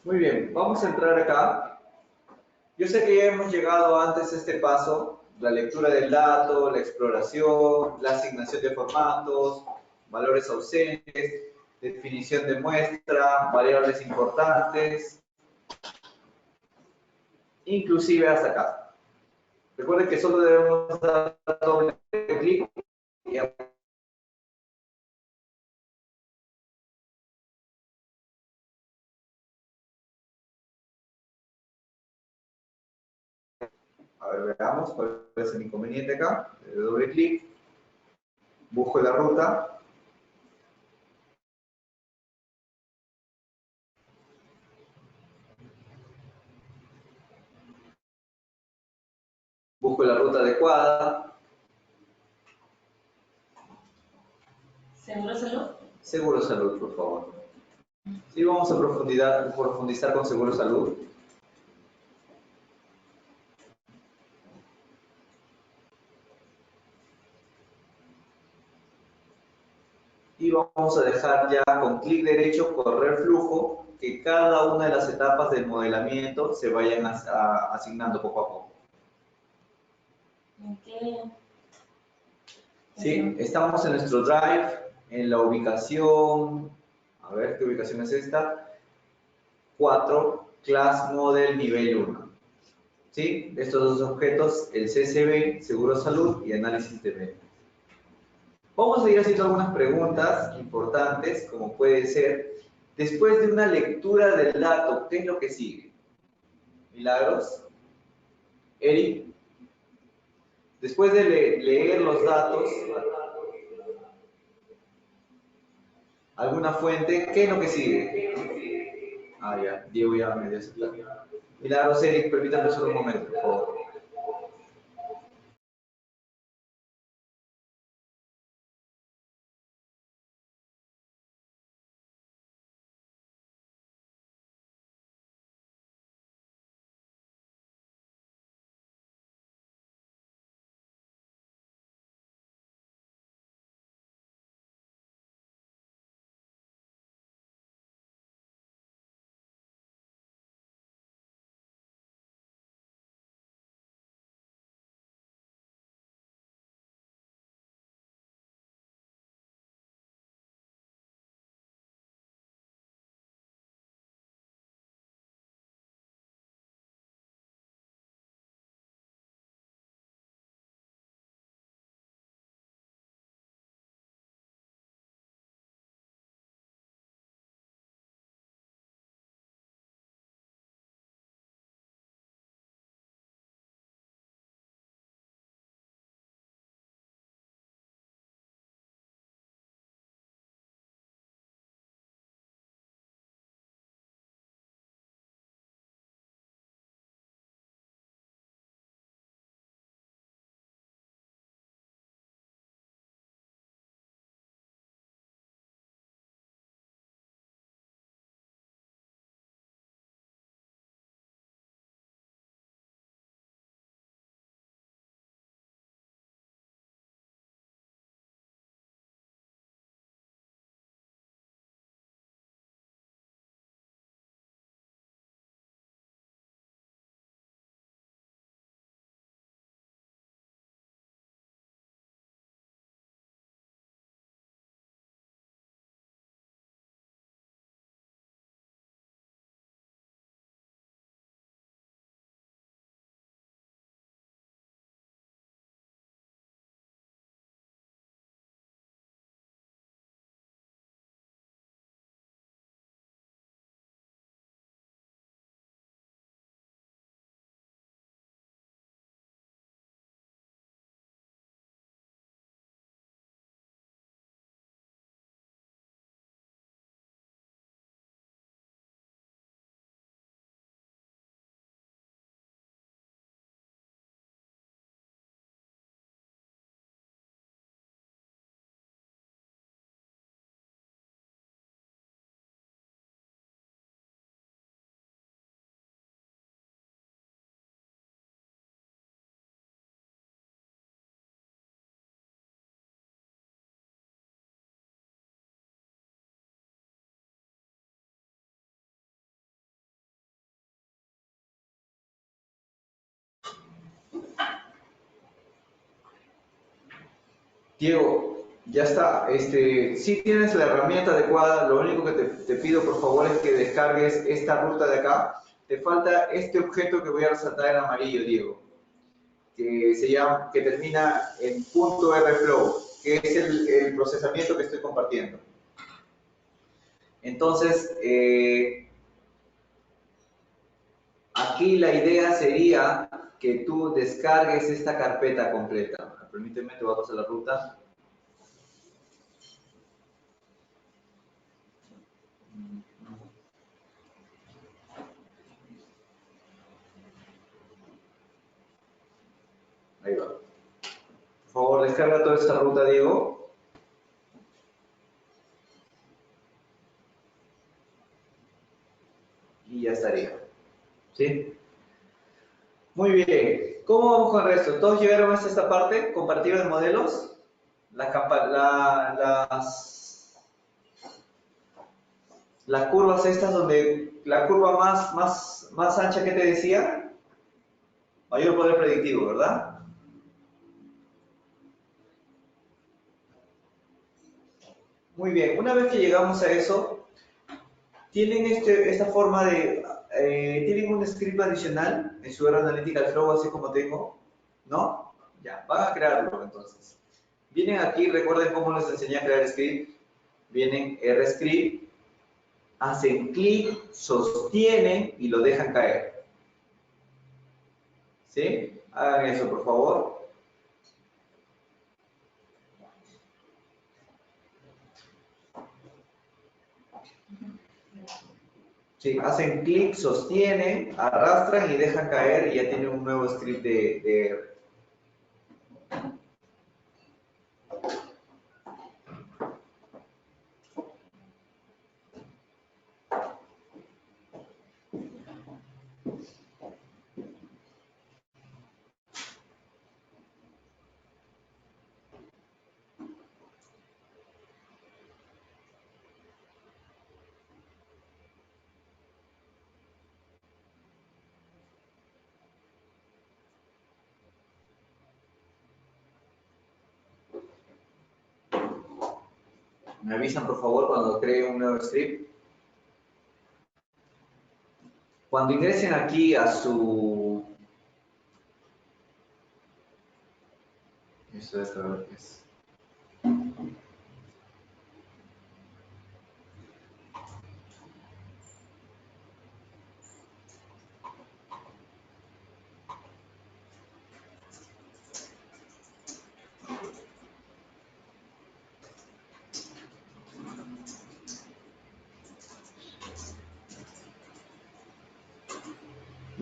Muy bien, vamos a entrar acá. Yo sé que ya hemos llegado antes a este paso, la lectura del dato, la exploración, la asignación de formatos, valores ausentes, definición de muestra, variables importantes, inclusive hasta acá. Recuerden que solo debemos dar doble clic y a ver, veamos cuál es el inconveniente acá. Le doy doble clic, busco la ruta. Busco la ruta adecuada. ¿Seguro salud? Seguro Salud, por favor. Sí, vamos a profundizar con Seguro Salud. Y vamos a dejar ya con clic derecho correr flujo, que cada una de las etapas del modelamiento se vayan asignando poco a poco. ¿En qué? ¿Sí? Estamos en nuestro Drive, en la ubicación, a ver, ¿qué ubicación es esta? 4, Class Model Nivel 1. ¿Sí? Estos dos objetos, el CSV, Seguro Salud y Análisis de ventas. Vamos a ir haciendo algunas preguntas importantes, como puede ser, después de una lectura del dato, ¿qué es lo que sigue? Milagros, Eric, después de leer los datos, alguna fuente, ¿qué es lo que sigue? Ah, ya, Diego ya me dio ese plan. Milagros, Eric, permítanme solo un momento, por favor. Diego, ya está. Si tienes la herramienta adecuada, lo único que te pido por favor es que descargues esta ruta de acá. Te falta este objeto que voy a resaltar en amarillo, Diego, que termina en .rflow, que es el procesamiento que estoy compartiendo. Entonces, aquí la idea sería que tú descargues esta carpeta completa. Permíteme, te voy a pasar la ruta. Ahí va. Por favor, descarga toda esta ruta, Diego. Y ya estaría. ¿Sí? Muy bien. ¿Cómo vamos con el resto? ¿Todos llegaron hasta esta parte? ¿Compartir de modelos? Las curvas estas donde la curva más ancha que te decía, mayor poder predictivo, ¿verdad? Muy bien. Una vez que llegamos a eso, tienen esta forma de... tienen un script adicional en su Analytical Flow, así como tengo, ¿no? Ya, van a crearlo entonces. Vienen aquí, recuerden cómo les enseñé a crear script. Vienen RScript, hacen clic, sostienen y lo dejan caer. ¿Sí? Hagan eso, por favor. Sí, hacen clic, sostienen, arrastran y dejan caer y ya tienen un nuevo script de R. Me avisan por favor cuando cree un nuevo script. Cuando ingresen aquí a su... Eso es lo que es.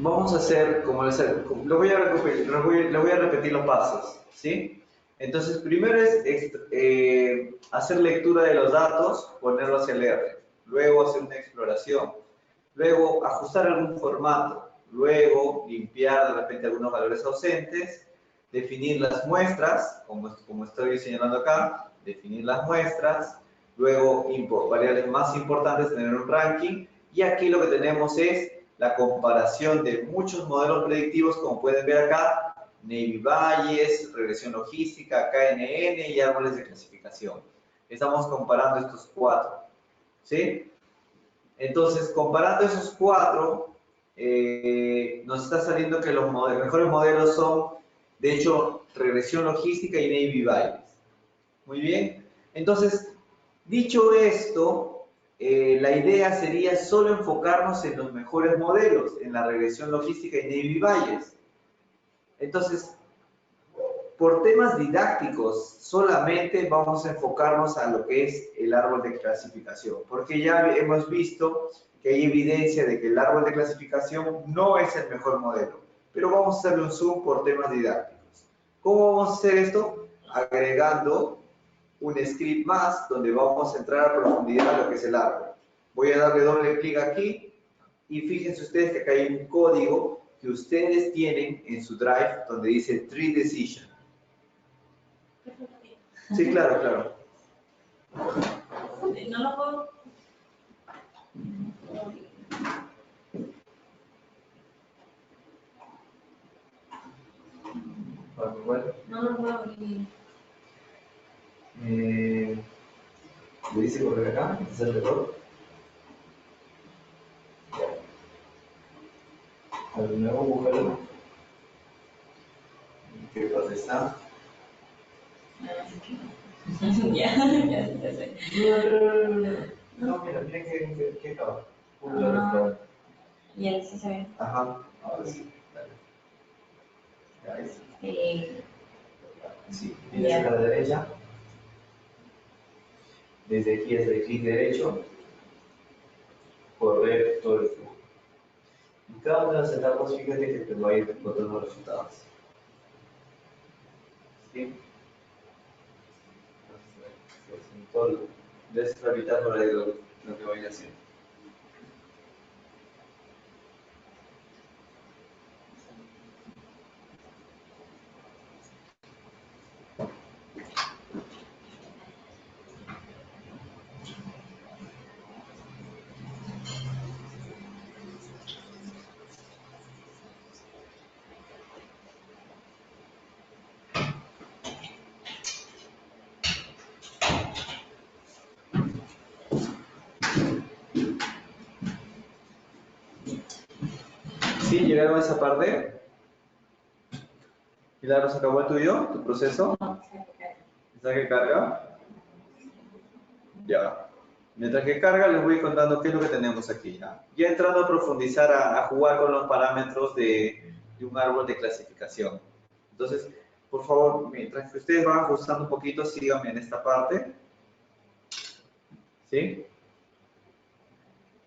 Vamos a hacer, como les voy a repetir los pasos, ¿sí? Entonces, primero es hacer lectura de los datos, ponerlo hacia el R, luego hacer una exploración, luego ajustar algún formato, luego limpiar de repente algunos valores ausentes, definir las muestras, como estoy señalando acá, definir las muestras, luego variables más importantes, tener un ranking, y aquí lo que tenemos es la comparación de muchos modelos predictivos, como pueden ver acá, Navy Bayes, regresión logística, KNN y árboles de clasificación. Estamos comparando estos cuatro, ¿sí? Entonces, comparando esos cuatro, nos está saliendo que los mejores modelos son, de hecho, regresión logística y Navy Bayes. Muy bien. Entonces, dicho esto, la idea sería solo enfocarnos en los mejores modelos, en la regresión logística y Navy Bayes. Entonces, por temas didácticos, solamente vamos a enfocarnos a lo que es el árbol de clasificación, porque ya hemos visto que hay evidencia de que el árbol de clasificación no es el mejor modelo, pero vamos a hacerle un zoom por temas didácticos. ¿Cómo vamos a hacer esto? Agregando un script más donde vamos a entrar a profundidad a lo que es el árbol. Voy a darle doble clic aquí y fíjense ustedes que acá hay un código que ustedes tienen en su Drive donde dice Tree Decision. Sí, claro, claro. No lo puedo. No lo puedo abrir. ¿Pudiste correr acá? ¿Este es el error? Ya. De nuevo, búscalo. ¿Qué pasa? ¿Está? Ya sé. No, mira que acaba. Y él sí se ve. Ajá, ahora sí, dale. Ya ves. Sí, vienes a la derecha. Desde aquí hacer clic derecho, correr todo el flujo. Y cada una de las etapas, fíjate que te va a ir encontrando resultados. ¿Sí? Debes evitar por ahí lo que voy haciendo. ¿Sí? ¿Llegaron a esa parte? Milagros, ¿acabó el tuyo? ¿Tu proceso? ¿Está que carga? Ya. Mientras que carga, les voy contando qué es lo que tenemos aquí. Ya entrando a profundizar, a jugar con los parámetros de un árbol de clasificación. Entonces, por favor, mientras que ustedes van ajustando un poquito, síganme en esta parte. ¿Sí?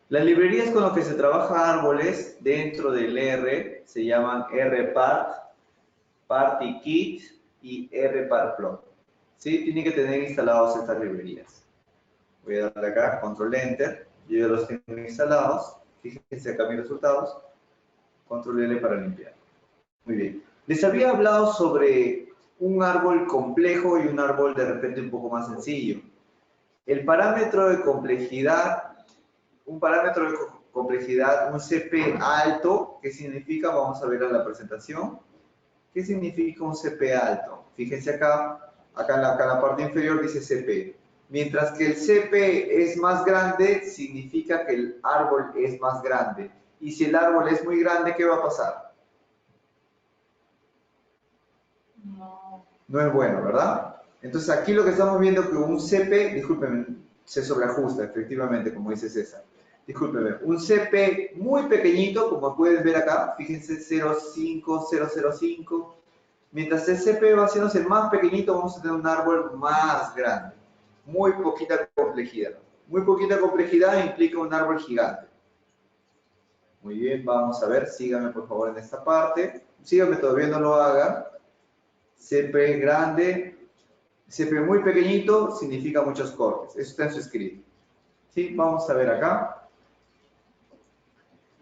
Las librerías con las que se trabaja árboles dentro del R se llaman rpart, partikit y rpartplot. ¿Sí? Tienen que tener instalados estas librerías. Voy a darle acá, control enter, yo ya los tengo instalados. Fíjense acá mis resultados. Control L para limpiar. Muy bien. Les había hablado sobre un árbol complejo y un árbol de repente un poco más sencillo. El parámetro de complejidad, un CP alto, ¿qué significa? Vamos a ver en la presentación. ¿Qué significa un CP alto? Fíjense acá en la parte inferior dice CP. Mientras que el CP es más grande, significa que el árbol es más grande. Y si el árbol es muy grande, ¿qué va a pasar? No es bueno, ¿verdad? Entonces aquí lo que estamos viendo es que un CP, discúlpenme, se sobreajusta, efectivamente, como dice César. Discúlpenme, un CP muy pequeñito, como pueden ver acá, fíjense 0,5005. Mientras el CP va haciéndose más pequeñito, vamos a tener un árbol más grande. Muy poquita complejidad. Muy poquita complejidad implica un árbol gigante. Muy bien, vamos a ver, síganme por favor en esta parte. Síganme, todavía no lo hagan. CP grande, CP muy pequeñito significa muchos cortes. Eso está en su script. ¿Sí? Vamos a ver acá.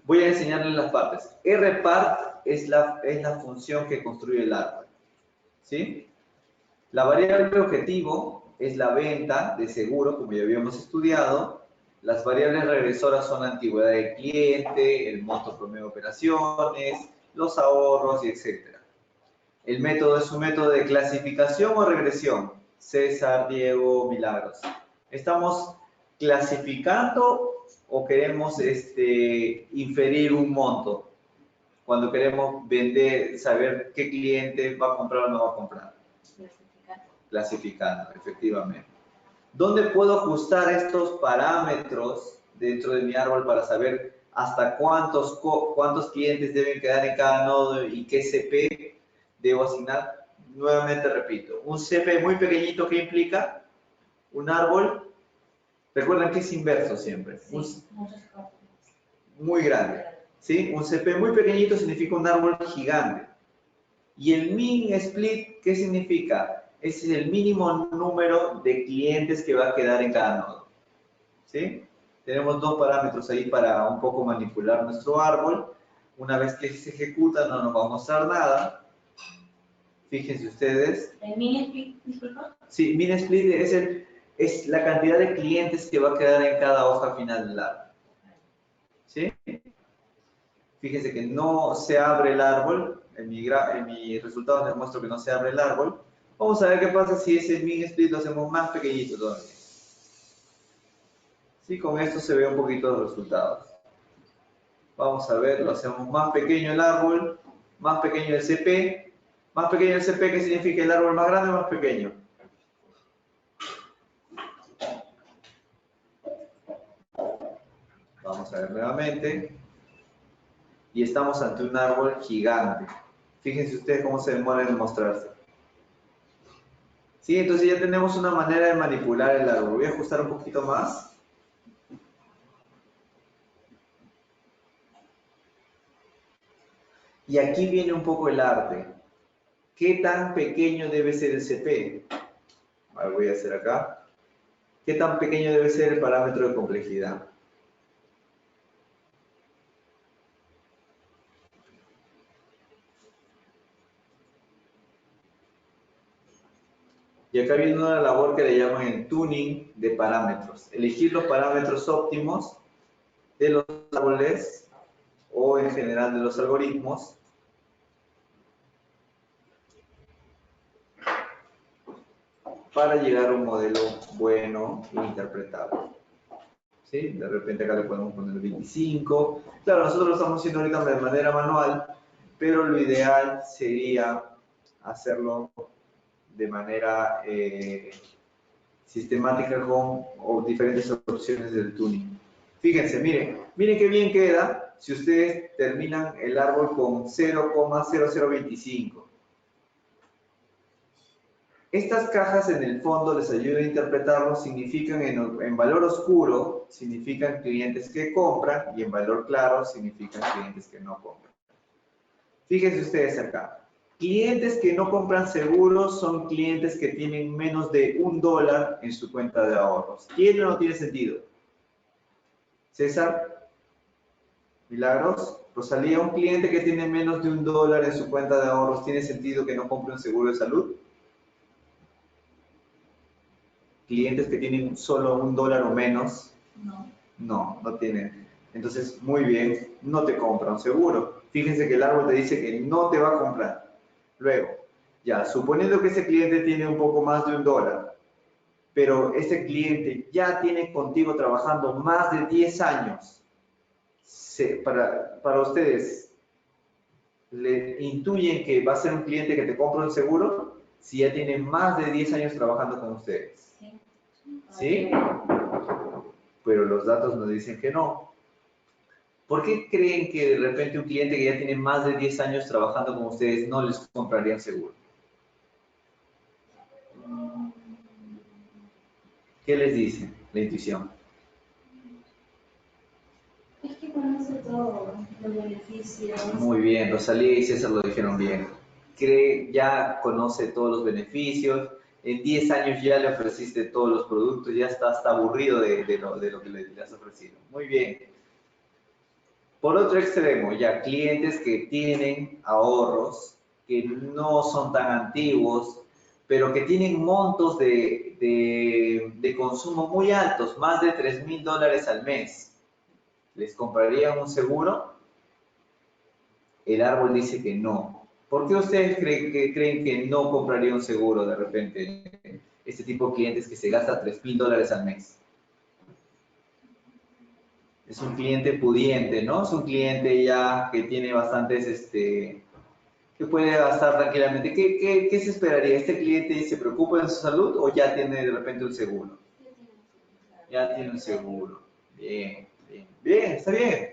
Voy a enseñarles las partes. rpart es la función que construye el árbol. ¿Sí? La variable objetivo es la venta de seguro, como ya habíamos estudiado. Las variables regresoras son la antigüedad del cliente, el monto promedio de operaciones, los ahorros y etc. El método es un método de clasificación o regresión. César, Diego, Milagros. ¿Estamos clasificando o queremos inferir un monto? Cuando queremos vender, saber qué cliente va a comprar o no va a comprar. Clasificando, efectivamente. ¿Dónde puedo ajustar estos parámetros dentro de mi árbol para saber hasta cuántos clientes deben quedar en cada nodo y qué CP debo asignar? Nuevamente repito, un CP muy pequeñito, ¿qué implica? Un árbol, recuerden que es inverso siempre, Sí, muy grande. ¿Sí? Un CP muy pequeñito significa un árbol gigante. Y el min split, ¿qué significa? Ese es el mínimo número de clientes que va a quedar en cada nodo. ¿Sí? Tenemos dos parámetros ahí para un poco manipular nuestro árbol. Una vez que se ejecuta no nos va a mostrar nada. Fíjense ustedes. ¿El min split, disculpa? Sí, min split es la cantidad de clientes que va a quedar en cada hoja final del árbol. ¿Sí? Fíjense que no se abre el árbol. En mi resultado les muestro que no se abre el árbol. Vamos a ver qué pasa si ese min split lo hacemos más pequeñito todavía. Sí, con esto se ve un poquito los resultados. Vamos a ver, lo hacemos más pequeño el árbol, más pequeño el CP. Más pequeño el CP, ¿qué significa? El árbol más grande o más pequeño. Vamos a ver nuevamente. Y estamos ante un árbol gigante. Fíjense ustedes cómo se demora en mostrarse. Sí, entonces ya tenemos una manera de manipular el árbol. Voy a ajustar un poquito más. Y aquí viene un poco el arte. ¿Qué tan pequeño debe ser el CP? A ver, voy a hacer acá. ¿Qué tan pequeño debe ser el parámetro de complejidad? Y acá viene una labor que le llaman el tuning de parámetros. Elegir los parámetros óptimos de los árboles o en general de los algoritmos para llegar a un modelo bueno e interpretable. ¿Sí? De repente acá le podemos poner 25. Claro, nosotros lo estamos haciendo ahorita de manera manual, pero lo ideal sería hacerlo de manera sistemática con diferentes opciones del tuning. Fíjense, miren qué bien queda si ustedes terminan el árbol con 0,0025. Estas cajas en el fondo les ayudan a interpretarlo, significan en valor oscuro, significan clientes que compran y en valor claro significan clientes que no compran. Fíjense ustedes acá. Clientes que no compran seguros son clientes que tienen menos de $1 en su cuenta de ahorros. ¿Tiene o no tiene sentido? César, Milagros, Rosalía, un cliente que tiene menos de $1 en su cuenta de ahorros, ¿tiene sentido que no compre un seguro de salud? Clientes que tienen solo $1 o menos, no tienen. Entonces, muy bien, no te compra un seguro. Fíjense que el árbol te dice que no te va a comprar. Luego, ya, suponiendo que ese cliente tiene un poco más de $1, pero ese cliente ya tiene contigo trabajando más de 10 años, para ustedes, ¿le intuyen que va a ser un cliente que te compra un seguro si ya tiene más de 10 años trabajando con ustedes? ¿Sí? Pero los datos nos dicen que no. ¿Por qué creen que de repente un cliente que ya tiene más de 10 años trabajando con ustedes no les compraría un seguro? ¿Qué les dice la intuición? Es que conoce todo, los beneficios. Muy bien, Rosalía y César lo dijeron bien. Ya conoce todos los beneficios, en 10 años ya le ofreciste todos los productos, ya está aburrido de lo que le has ofrecido. Muy bien. Por otro extremo, ya clientes que tienen ahorros, que no son tan antiguos, pero que tienen montos de consumo muy altos, más de $3,000 al mes. ¿Les comprarían un seguro? El árbol dice que no. ¿Por qué ustedes creen que no compraría un seguro de repente? Este tipo de clientes que se gasta $3,000 al mes. Es un cliente pudiente, ¿no? Es un cliente ya que tiene bastantes, que puede gastar tranquilamente. ¿Qué se esperaría? ¿Este cliente se preocupa de su salud o ya tiene de repente un seguro? Ya tiene un seguro. Bien, bien, bien, está bien.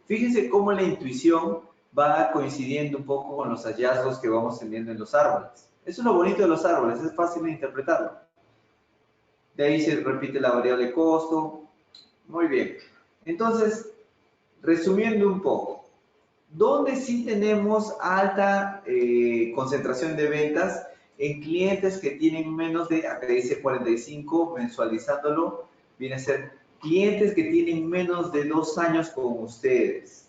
Fíjense cómo la intuición va coincidiendo un poco con los hallazgos que vamos teniendo en los árboles. Eso es lo bonito de los árboles, es fácil de interpretarlo. De ahí se repite la variable costo. Muy bien. Entonces, resumiendo un poco, ¿dónde sí tenemos alta concentración de ventas? En clientes que tienen menos de, acá dice 45, mensualizándolo, viene a ser clientes que tienen menos de 2 años con ustedes,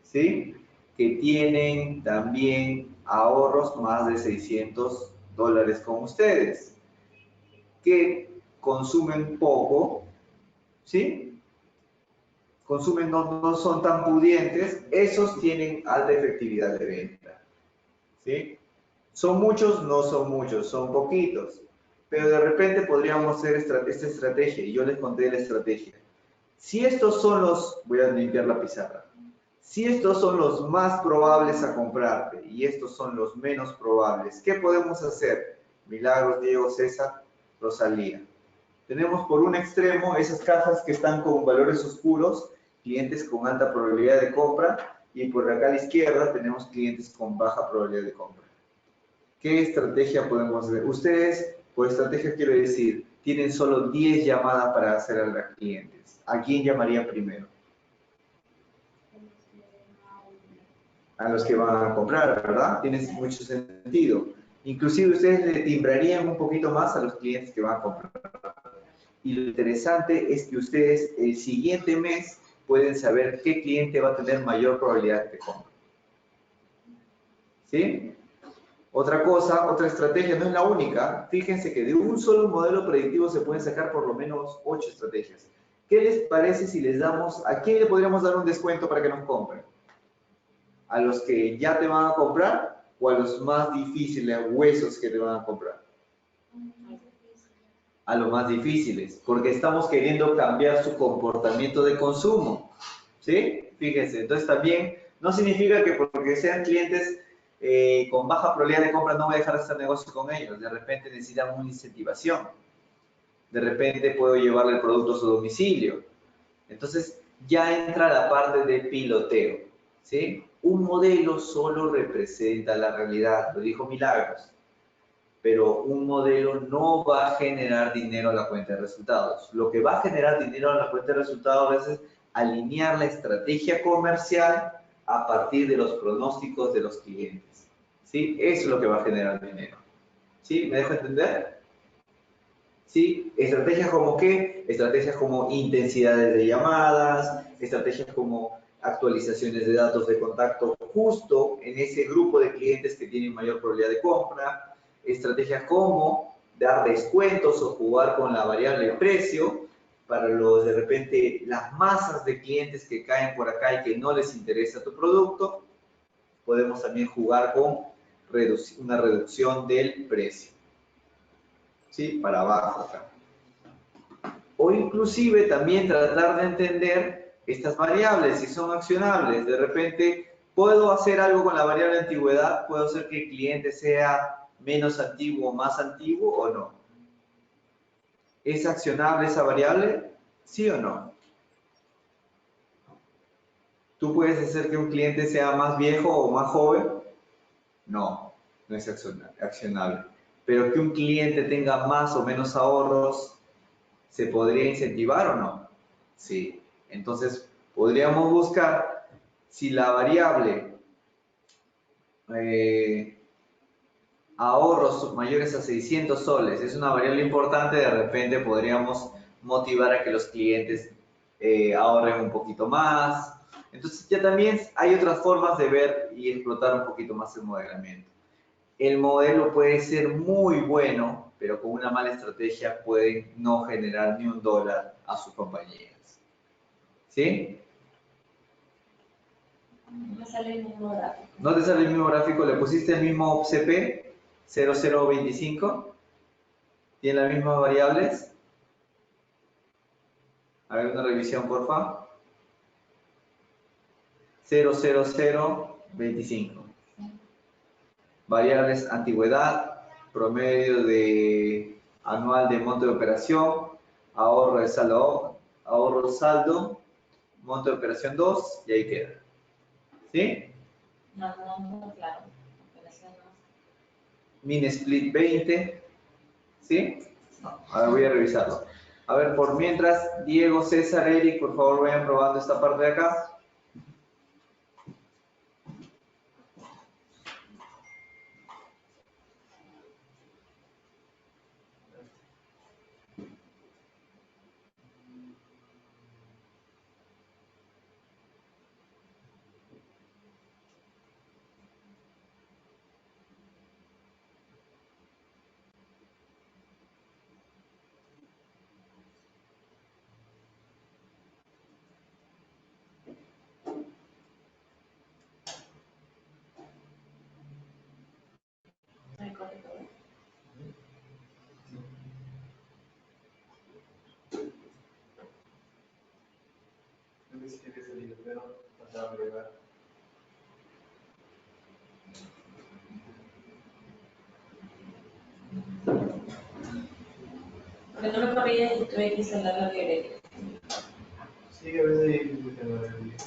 ¿sí? Que tienen también ahorros más de $600 con ustedes, que consumen poco, ¿sí? Consumen, no son tan pudientes, esos tienen alta efectividad de venta, ¿sí? ¿Son muchos? No son muchos, son poquitos. pero de repente podríamos hacer esta estrategia, y yo les conté la estrategia. Si estos son los, voy a limpiar la pizarra, si estos son los más probables a comprarte y estos son los menos probables, ¿qué podemos hacer? Milagros, Diego, César, Rosalía. Tenemos por un extremo esas cajas que están con valores oscuros, clientes con alta probabilidad de compra, y por acá a la izquierda tenemos clientes con baja probabilidad de compra. ¿Qué estrategia podemos ver? Ustedes, por estrategia quiero decir, tienen solo 10 llamadas para hacer a los clientes. ¿A quién llamaría primero? A los que van a comprar, ¿verdad? Tiene mucho sentido. Inclusive ustedes le timbrarían un poquito más a los clientes que van a comprar. Y lo interesante es que ustedes el siguiente mes pueden saber qué cliente va a tener mayor probabilidad de compra. ¿Sí? Otra cosa, otra estrategia, no es la única. Fíjense que de un solo modelo predictivo se pueden sacar por lo menos 8 estrategias. ¿Qué les parece si les damos, a quién le podríamos dar un descuento para que nos compren? ¿A los que ya te van a comprar o a los más difíciles, huesos que te van a comprar? A los más difíciles, porque estamos queriendo cambiar su comportamiento de consumo. ¿Sí? Fíjense, entonces también no significa que porque sean clientes con baja probabilidad de compra no voy a dejar de hacer negocio con ellos. De repente necesitan una incentivación. De repente puedo llevarle el producto a su domicilio. Entonces ya entra la parte de piloteo. ¿Sí? Un modelo solo representa la realidad, lo dijo Milagros. Pero un modelo no va a generar dinero a la cuenta de resultados. Lo que va a generar dinero a la cuenta de resultados es alinear la estrategia comercial a partir de los pronósticos de los clientes. ¿Sí? Eso es lo que va a generar dinero. ¿Sí? ¿Me dejo entender? ¿Sí? Estrategias como qué? Estrategias como intensidades de llamadas, estrategias como actualizaciones de datos de contacto justo en ese grupo de clientes que tienen mayor probabilidad de compra, estrategias como dar descuentos o jugar con la variable precio para los, de repente, las masas de clientes que caen por acá y que no les interesa tu producto. Podemos también jugar con una reducción del precio. ¿Sí? Para abajo acá. O inclusive también tratar de entender estas variables, si son accionables. De repente, ¿puedo hacer algo con la variable antigüedad? ¿Puedo hacer que el cliente sea menos antiguo o más antiguo o no? ¿Es accionable esa variable? ¿Sí o no? ¿Tú puedes hacer que un cliente sea más viejo o más joven? No, no es accionable. Pero que un cliente tenga más o menos ahorros, ¿se podría incentivar o no? Sí. Entonces, podríamos buscar si la variable ahorros mayores a 600 soles es una variable importante, de repente podríamos motivar a que los clientes ahorren un poquito más. Entonces, ya también hay otras formas de ver y explotar un poquito más el modelamiento. El modelo puede ser muy bueno, pero con una mala estrategia puede no generar ni un dólar a sus compañías. ¿Sí? No me sale el mismo gráfico. ¿No te sale el mismo gráfico? ¿Le pusiste el mismo CP 0025? ¿Tiene las mismas variables? A ver, una revisión, por favor. 00025. Variables antigüedad, promedio de anual de monto de operación, ahorro de saldo, monto de operación 2 y ahí queda. ¿Sí? No, claro. Operación no. Min split 20. ¿Sí? A ver, voy a revisarlo. A ver, por mientras, Diego, César, Eric, por favor vayan probando esta parte de acá. Me corre todo. que sí había salido, pero faltaba agregar. Porque no me corría y tuve que instalar la librería. Sí, a veces hay que no el día.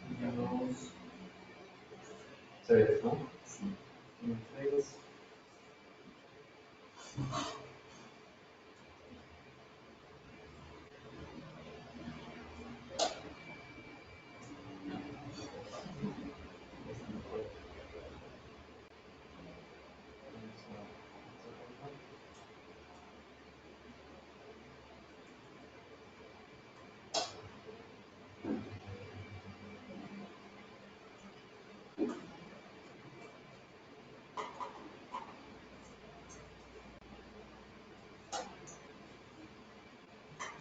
Digamos, 3, ¿no? Sí. 3.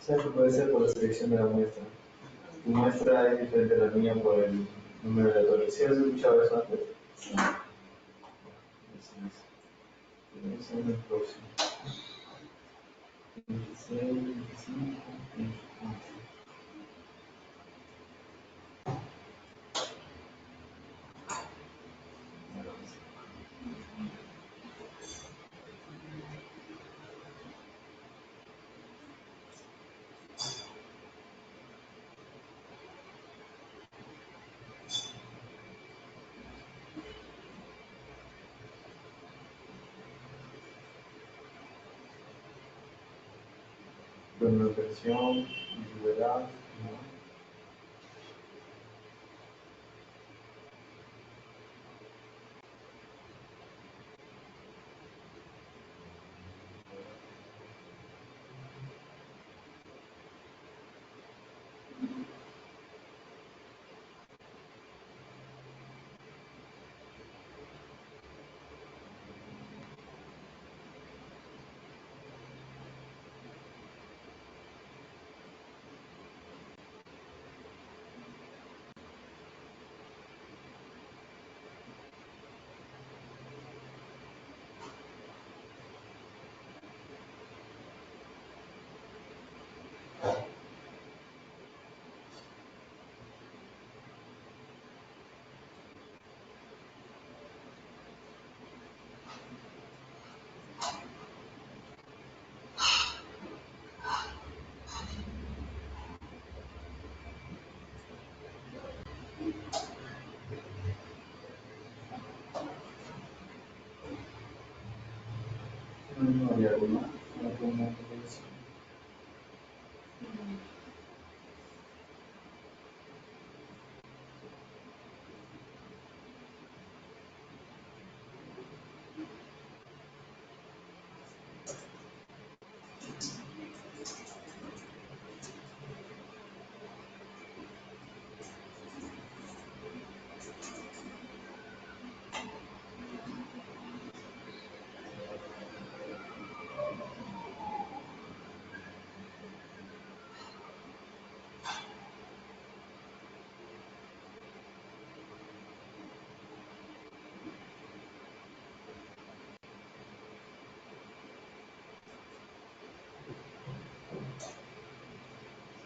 ¿Sabes qué puede ser por la selección de la muestra? Tu muestra es diferente a la mía por el número aleatorio. ¿Sí has escuchado eso antes? Sí. Vamos a ver el próximo. 26, 25, 24. Connotación, individualidad, ¿no? No había alguna. No tengo una conversación.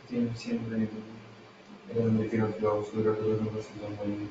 Tienen siempre el hombre que nos clausura, pero no nos da muy.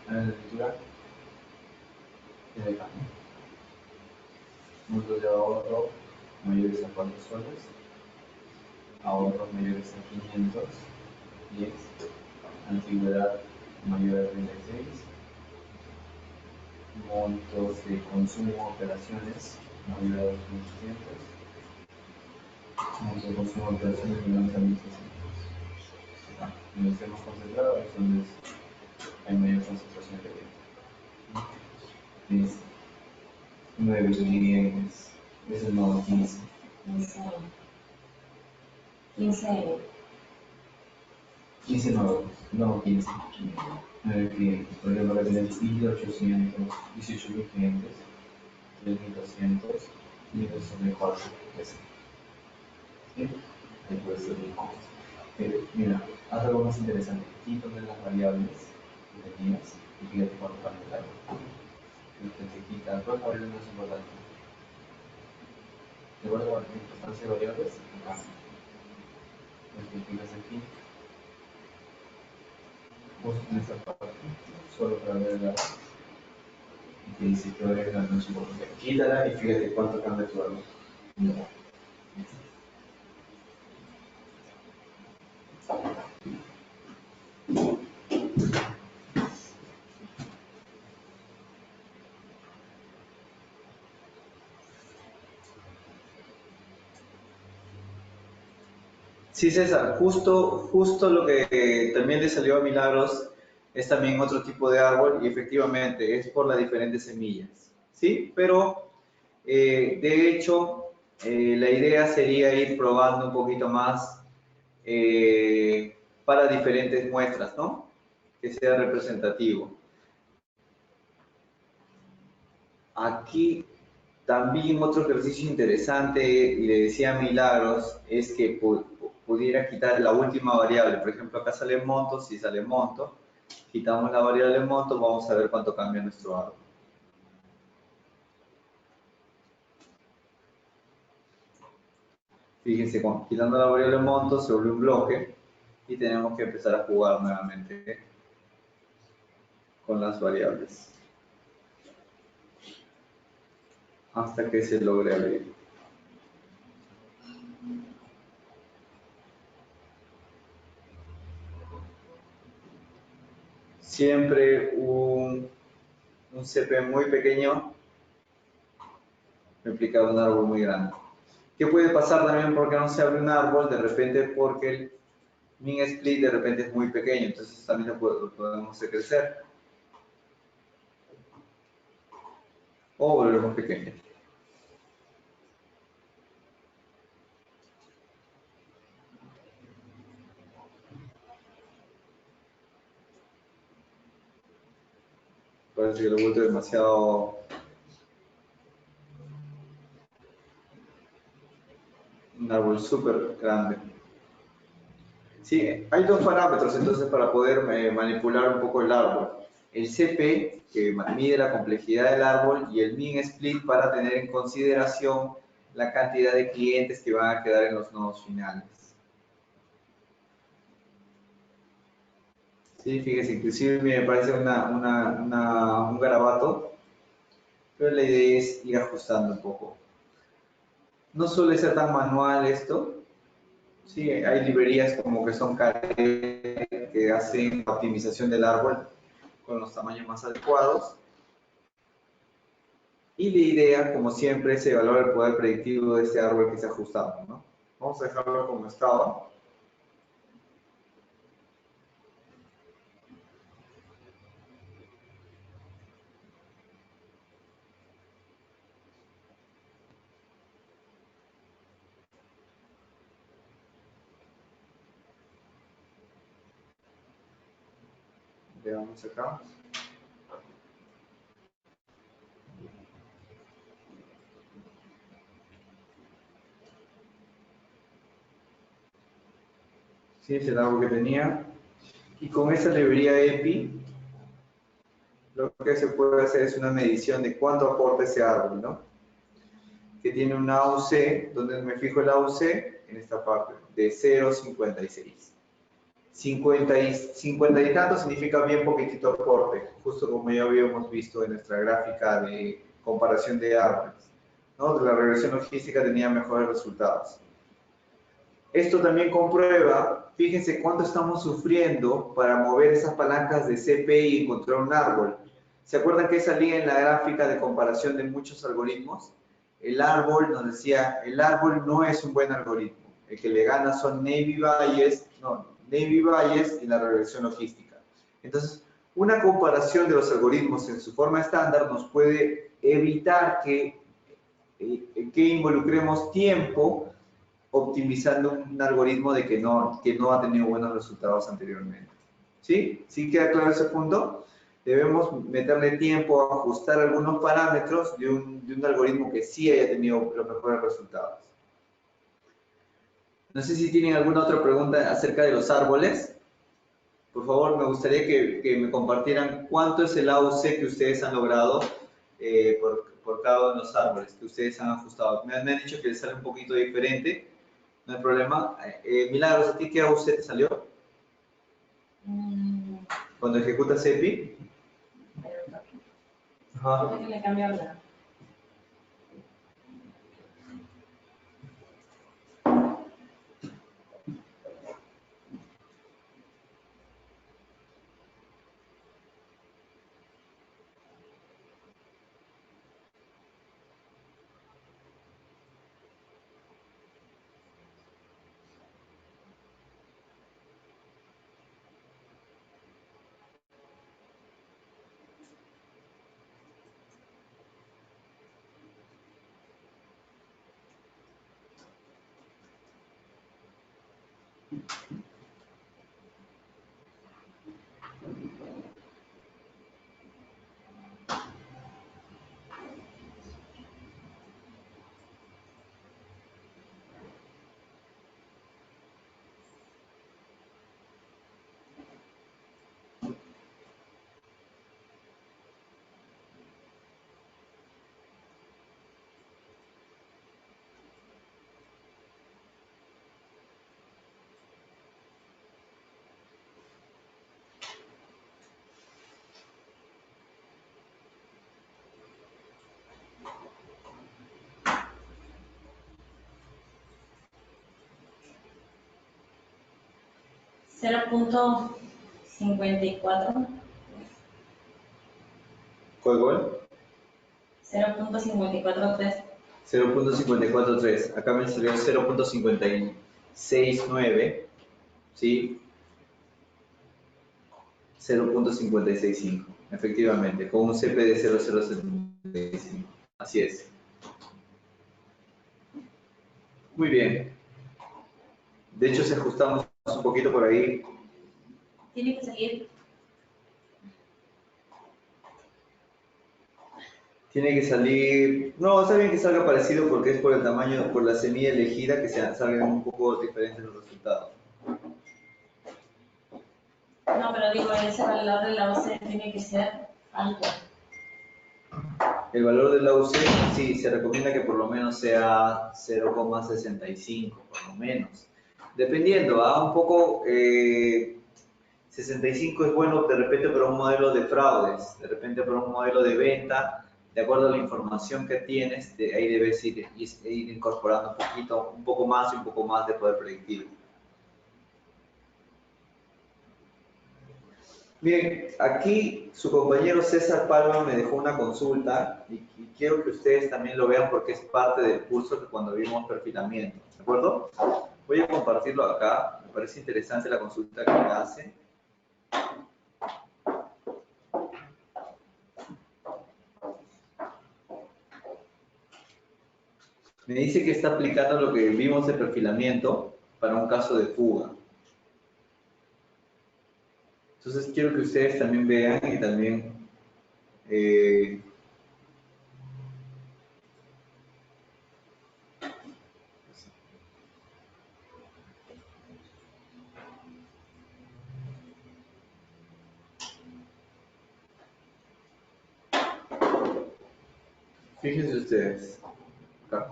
a la lectura de acá. Montos de ahorro mayores a 4 soles, ahorros mayores a 510, antigüedad mayor a 36, montos de consumo operaciones mayor a 2.800, montos de consumo operaciones menores a 1.600. En los temas concentrados es donde hay mayor concentración de clientes. 9 clientes, es el nodo 15. 15 nodos, no 15. 9 clientes, por ejemplo, acá tenemos 1.800, 18.000 clientes, 3.200, 1.204. ¿Sí? Ahí puede ser un poco. Mira, haz algo más interesante. Quítame las variables que tenías y fíjate cuánto cambia el árbol. Te quita, todas las variables más importantes. ¿De acuerdo a la importancia de variables? Acá. Multiplicas aquí. Vos en esta parte, solo para ver la. Y te dice que variable es la más importante. Quítala y fíjate cuánto cambia tu árbol. Sí, César, justo lo que también le salió a Milagros es también otro tipo de árbol y efectivamente es por las diferentes semillas, ¿sí? Pero de hecho la idea sería ir probando un poquito más para diferentes muestras, ¿no? Que sea representativo. Aquí también otro ejercicio interesante, y le decía a Milagros, es que pudiera quitar la última variable. Por ejemplo, acá sale monto, si sale monto, quitamos la variable monto, vamos a ver cuánto cambia nuestro árbol. Fíjense, quitando la variable monto se vuelve un bloque y tenemos que empezar a jugar nuevamente con las variables hasta que se logre abrir. Siempre un CP muy pequeño implica un árbol muy grande. ¿Qué puede pasar también porque no se abre un árbol? De repente porque el min split de repente es muy pequeño, entonces también lo podemos hacer crecer. O volvemos pequeño. Parece que lo he vuelto demasiado. Un árbol súper grande. Sí, hay dos parámetros entonces para poder manipular un poco el árbol. El CP, que mide la complejidad del árbol, y el min split para tener en consideración la cantidad de clientes que van a quedar en los nodos finales. Sí, fíjese, inclusive me parece un garabato, pero la idea es ir ajustando un poco. No suele ser tan manual esto. Sí, hay librerías como que son que hacen la optimización del árbol con los tamaños más adecuados. Y la idea, como siempre, es evaluar el poder predictivo de este árbol que se ha ajustado, ¿no? Vamos a dejarlo como estaba. Veamos acá. Sí, es el árbol que tenía. Y con esta librería EPI, lo que se puede hacer es una medición de cuánto aporta ese árbol, ¿no? Que tiene una AUC, donde me fijo el AUC en esta parte, de 0,56. 50 y tanto significa bien poquitito aporte, justo como ya habíamos visto en nuestra gráfica de comparación de árboles, ¿no? La regresión logística tenía mejores resultados. Esto también comprueba, fíjense cuánto estamos sufriendo para mover esas palancas de CPI y encontrar un árbol. ¿Se acuerdan que salía en la gráfica de comparación de muchos algoritmos? El árbol nos decía, el árbol no es un buen algoritmo. El que le gana son Navy Bayes y la regresión logística. Entonces, una comparación de los algoritmos en su forma estándar nos puede evitar que involucremos tiempo optimizando un algoritmo de que no ha tenido buenos resultados anteriormente. ¿Sí? ¿Sí queda claro ese punto? Debemos meterle tiempo a ajustar algunos parámetros de un algoritmo que sí haya tenido los mejores resultados. No sé si tienen alguna otra pregunta acerca de los árboles. Por favor, me gustaría que me compartieran cuánto es el AUC que ustedes han logrado por cada uno de los árboles que ustedes han ajustado. Me han dicho que les sale un poquito diferente. No hay problema. Milagros, ¿a ti qué AUC te salió? Cuando ejecutas EPI. Ajá. Creo que le cambió la. ¿0.54? ¿Cuál? 0.543. 0.543. Acá me salió 0.569. ¿Sí? 0.565. Efectivamente, con un CP de 0.075. Así es. Muy bien. De hecho, si ajustamos un poquito por ahí. Tiene que seguir. Tiene que salir. No, está bien que salga parecido porque es por el tamaño, por la semilla elegida, que salgan un poco diferentes los resultados. No, pero digo, ese valor de la OC tiene que ser alto. El valor del AUC, sí, se recomienda que por lo menos sea 0,65, por lo menos. Dependiendo, un poco, 65 es bueno de repente para un modelo de fraudes, de repente para un modelo de venta, de acuerdo a la información que tienes, ahí debes ir incorporando un poco más y un poco más de poder predictivo. Bien, aquí su compañero César Palma me dejó una consulta y quiero que ustedes también lo vean porque es parte del curso que cuando vimos perfilamiento, ¿de acuerdo? Voy a compartirlo acá, me parece interesante la consulta que me hace. Me dice que está aplicando lo que vimos de perfilamiento para un caso de fuga. Entonces quiero que ustedes también vean y también fíjense ustedes. Acá.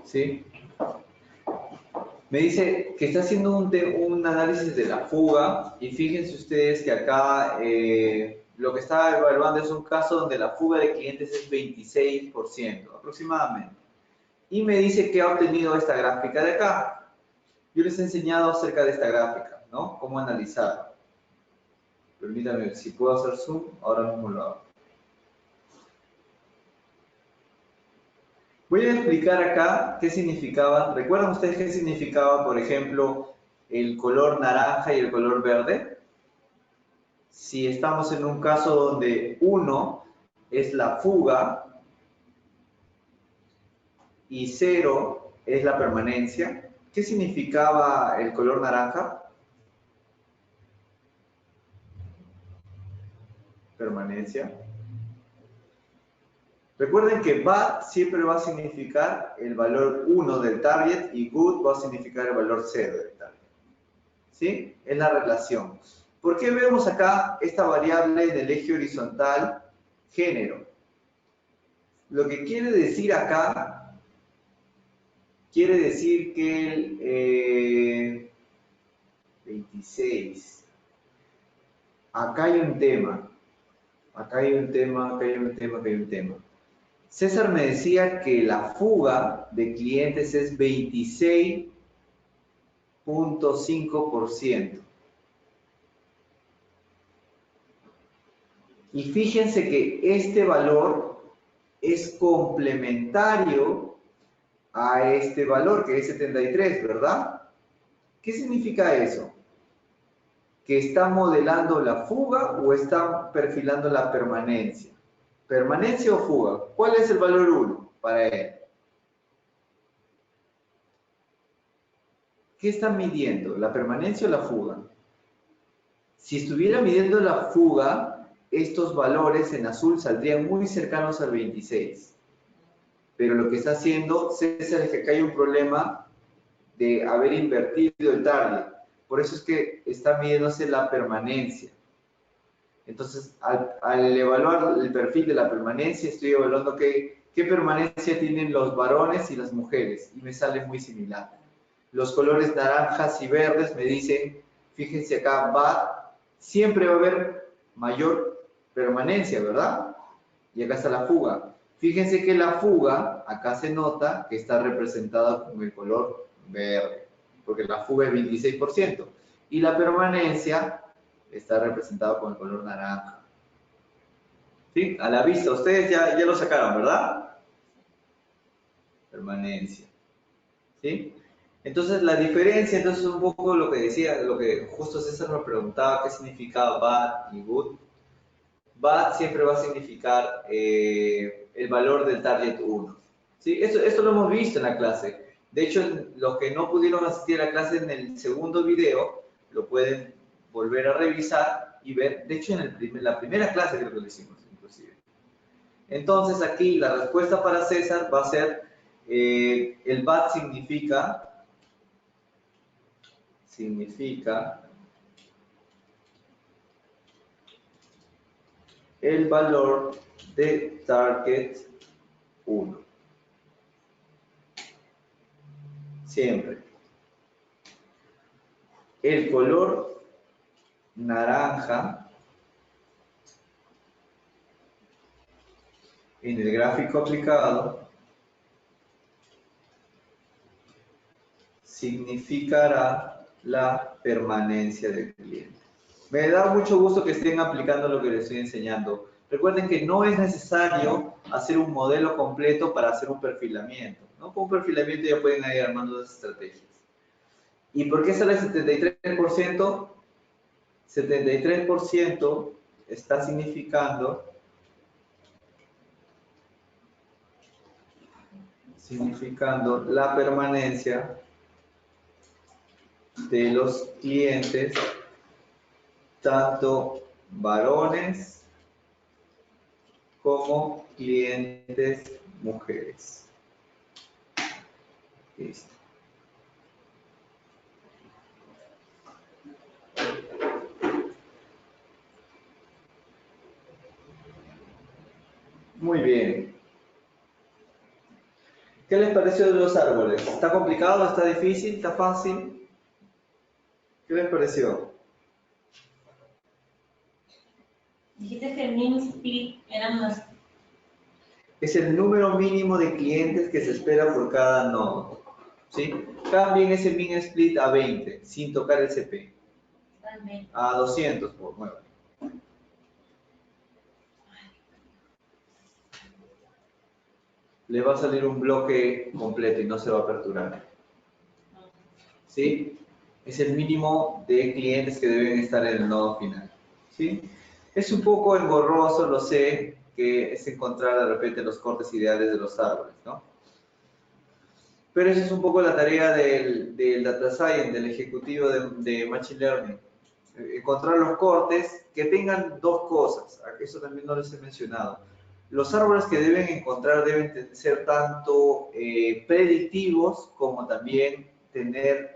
¿Sí? Me dice que está haciendo un análisis de la fuga y fíjense ustedes que acá lo que está evaluando es un caso donde la fuga de clientes es 26% aproximadamente. Y me dice que ha obtenido esta gráfica de acá. Yo les he enseñado acerca de esta gráfica, ¿no? Cómo analizarla. Permítanme, si puedo hacer zoom, ahora mismo lo hago. Voy a explicar acá qué significaba. ¿Recuerdan ustedes qué significaba, por ejemplo, el color naranja y el color verde? Si estamos en un caso donde 1 es la fuga y 0 es la permanencia, ¿qué significaba el color naranja? Permanencia. Recuerden que bad siempre va a significar el valor 1 del target y good va a significar el valor 0 del target. ¿Sí? Es la relación. ¿Por qué vemos acá esta variable del eje horizontal género? Lo que quiere decir acá, quiere decir que el 26, acá hay un tema, acá hay un tema, acá hay un tema, acá hay un tema. César me decía que la fuga de clientes es 26.5%. Y fíjense que este valor es complementario a este valor, que es 73, ¿verdad? ¿Qué significa eso? ¿Que está modelando la fuga o está perfilando la permanencia? ¿Permanencia o fuga? ¿Cuál es el valor 1 para él? ¿Qué está midiendo? ¿La permanencia o la fuga? Si estuviera midiendo la fuga, estos valores en azul saldrían muy cercanos al 26. Pero lo que está haciendo César es que acá hay un problema de haber invertido el target. Por eso es que está midiéndose la permanencia. Entonces, al evaluar el perfil de la permanencia, estoy evaluando qué permanencia tienen los varones y las mujeres, y me sale muy similar. Los colores naranjas y verdes me dicen, fíjense acá, siempre va a haber mayor permanencia, ¿verdad? Y acá está la fuga. Fíjense que la fuga, acá se nota que está representada con el color verde, porque la fuga es 26%. Y la permanencia está representada con el color naranja. ¿Sí? A la vista, ustedes ya lo sacaron, ¿verdad? Permanencia. ¿Sí? Entonces, la diferencia, entonces, un poco lo que decía, lo que justo César me preguntaba, qué significaba bad y good. Bad siempre va a significar el valor del target 1. ¿Sí? Esto lo hemos visto en la clase. De hecho, los que no pudieron asistir a la clase en el segundo video, lo pueden volver a revisar y ver. De hecho, en la primera clase creo que lo hicimos, inclusive. Entonces, aquí la respuesta para César va a ser, el BAT significa el valor de target 1. Siempre. El color naranja en el gráfico aplicado significará la permanencia del cliente. Me da mucho gusto que estén aplicando lo que les estoy enseñando. Recuerden que no es necesario hacer un modelo completo para hacer un perfilamiento, ¿no? Con un perfilamiento ya pueden ir armando las estrategias. ¿Y por qué sale el 73%? 73% está significando la permanencia de los clientes, tanto varones como clientes mujeres. Listo. Muy bien. ¿Qué les pareció de los árboles? ¿Está complicado? ¿Está difícil? ¿Está fácil? ¿Qué les pareció? Dijiste que el min split eran los... Es el número mínimo de clientes que se espera por cada nodo. ¿Sí? Cambien ese min split a 20 sin tocar el CP. A 200 por mueva. Le va a salir un bloque completo y no se va a aperturar. ¿Sí? Es el mínimo de clientes que deben estar en el nodo final. ¿Sí? Es un poco engorroso, lo sé, que es encontrar de repente los cortes ideales de los árboles, ¿no? Pero esa es un poco la tarea del Data Science, del ejecutivo de Machine Learning. Encontrar los cortes que tengan dos cosas, eso también no les he mencionado. Los árboles que deben encontrar deben ser tanto predictivos como también tener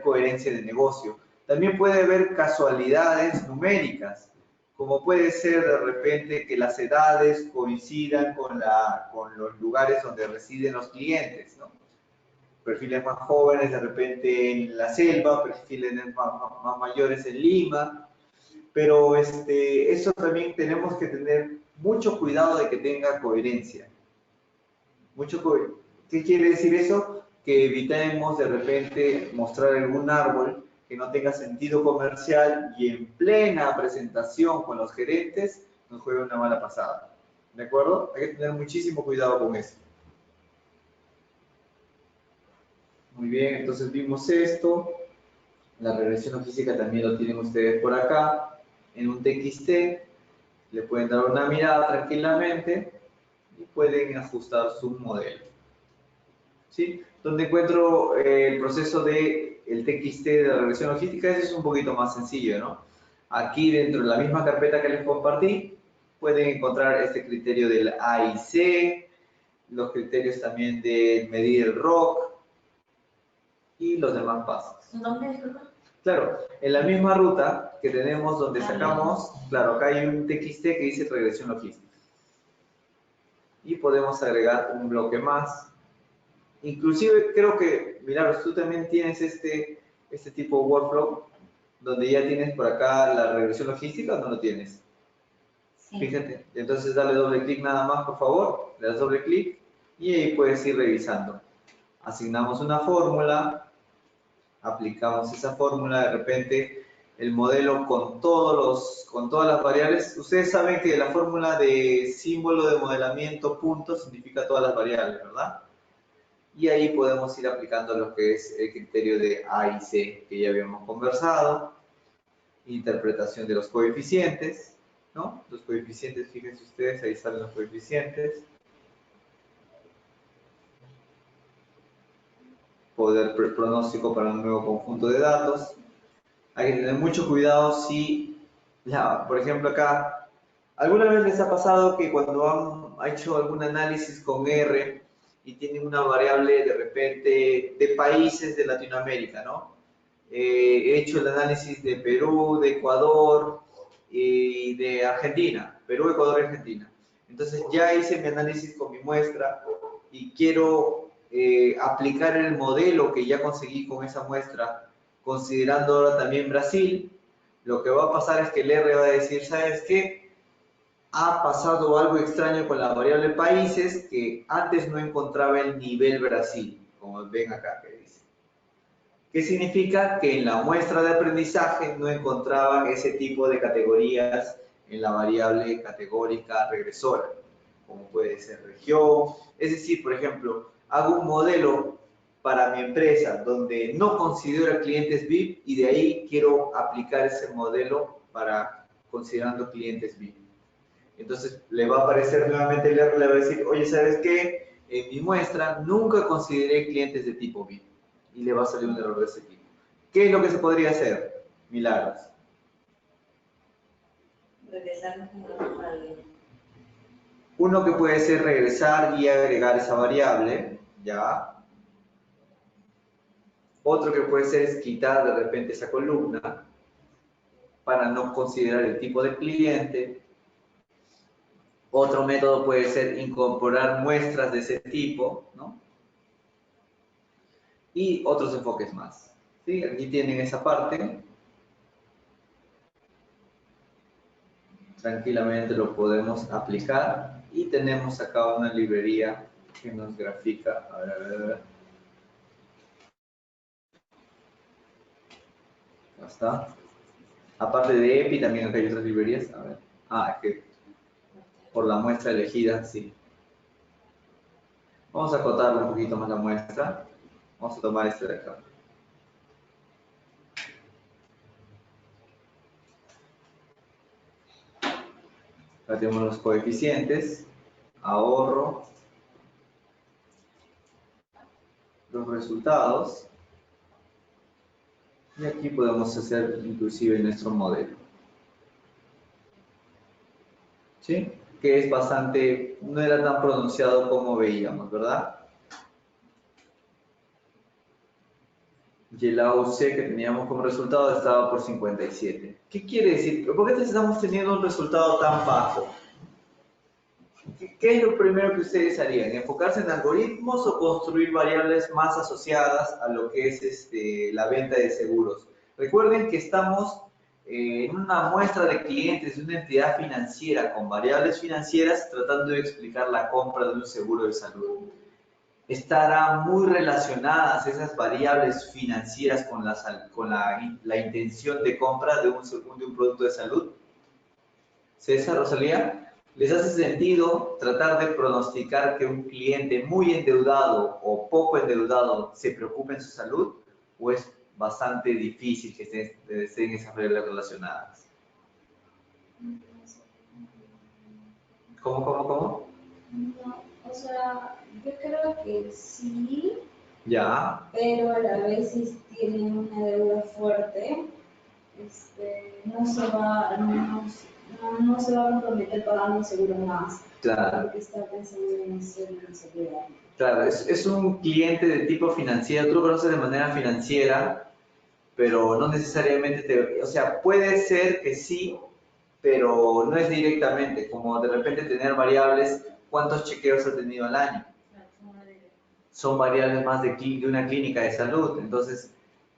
coherencia de negocio. También puede haber casualidades numéricas, como puede ser de repente que las edades coincidan con los lugares donde residen los clientes, ¿no? Perfiles más jóvenes de repente en la selva, perfiles más mayores en Lima, pero eso también tenemos que tener mucho cuidado de que tenga coherencia. ¿Qué quiere decir eso? Que evitemos de repente mostrar algún árbol que no tenga sentido comercial y en plena presentación con los gerentes nos juegue una mala pasada. ¿De acuerdo? Hay que tener muchísimo cuidado con eso. Muy bien, entonces vimos esto. La regresión logística también lo tienen ustedes por acá. En un TXT le pueden dar una mirada tranquilamente y pueden ajustar su modelo. ¿Sí? Donde encuentro el proceso del TXT de la regresión logística, ese es un poquito más sencillo, ¿no? Aquí dentro de la misma carpeta que les compartí, pueden encontrar este criterio del A y C, los criterios también de medir el ROC y los demás pasos. ¿Dónde, disculpa? Claro, en la misma ruta que tenemos donde sacamos, claro, acá hay un TXT que dice regresión logística. Y podemos agregar un bloque más. Inclusive creo que, Milagros, tú también tienes este tipo de workflow donde ya tienes por acá la regresión logística, ¿o no lo tienes? Sí. Fíjate, entonces dale doble clic nada más, por favor, le das doble clic y ahí puedes ir revisando. Asignamos una fórmula, aplicamos esa fórmula, de repente el modelo con todas las variables. Ustedes saben que la fórmula de símbolo de modelamiento punto significa todas las variables, ¿verdad? Y ahí podemos ir aplicando lo que es el criterio de A y C que ya habíamos conversado, interpretación de los coeficientes, ¿no? Los coeficientes, fíjense ustedes, ahí salen los coeficientes. Poder pronóstico para un nuevo conjunto de datos. Hay que tener mucho cuidado si, por ejemplo acá, ¿alguna vez les ha pasado que cuando han hecho algún análisis con R y tienen una variable de repente de países de Latinoamérica, ¿no? He hecho el análisis de Perú, de Ecuador y de Argentina, Perú, Ecuador y Argentina. Entonces ya hice mi análisis con mi muestra y quiero aplicar el modelo que ya conseguí con esa muestra, considerando ahora también Brasil. Lo que va a pasar es que el R va a decir, ¿sabes qué? Ha pasado algo extraño con la variable países que antes no encontraba el nivel Brasil, como ven acá que dice. ¿Qué significa? Que en la muestra de aprendizaje no encontraban ese tipo de categorías en la variable categórica regresora, como puede ser región. Es decir, por ejemplo, hago un modelo para mi empresa donde no considero clientes VIP y de ahí quiero aplicar ese modelo para considerando clientes VIP. Entonces le va a aparecer nuevamente el error, le va a decir, oye, ¿sabes qué? En mi muestra nunca consideré clientes de tipo VIP y le va a salir un error de ese tipo. ¿Qué es lo que se podría hacer? Milagros. Regresar al... Uno que puede ser regresar y agregar esa variable, ¿ya? Otro que puede ser es quitar de repente esa columna para no considerar el tipo de cliente. Otro método puede ser incorporar muestras de ese tipo, ¿no? Y otros enfoques más. ¿Sí? Aquí tienen esa parte. Tranquilamente lo podemos aplicar. Y tenemos acá una librería que nos grafica. A ver. Acá está. Aparte de EPI, también acá hay otras librerías. A ver. Es que por la muestra elegida, sí. Vamos a acotar un poquito más la muestra. Vamos a tomar este de acá. Acá tenemos los coeficientes, ahorro, los resultados. Y aquí podemos hacer inclusive nuestro modelo. ¿Sí? Que es bastante, no era tan pronunciado como veíamos, ¿verdad? Y el AUC que teníamos como resultado estaba por 57. ¿Qué quiere decir? ¿Por qué estamos teniendo un resultado tan bajo? ¿Qué es lo primero que ustedes harían? ¿Enfocarse en algoritmos o construir variables más asociadas a lo que es la venta de seguros? Recuerden que estamos en una muestra de clientes de una entidad financiera con variables financieras tratando de explicar la compra de un seguro de salud. ¿Estarán muy relacionadas esas variables financieras con la intención de compra de un producto de salud? César, Rosalía, ¿les hace sentido tratar de pronosticar que un cliente muy endeudado o poco endeudado se preocupe en su salud? ¿O es bastante difícil que estén esas reglas relacionadas? ¿Cómo? No, o sea, yo creo que sí, Ya. pero a la vez si tienen una deuda fuerte, no se va a comprometer pagando seguro más, Claro. porque está pensando en hacer una seguridad. Claro, es un cliente de tipo financiero, tú lo conoces de manera financiera, pero no necesariamente o sea, puede ser que sí, pero no es directamente, como de repente tener variables, ¿cuántos chequeos ha tenido al año? Son variables más de una clínica de salud, entonces,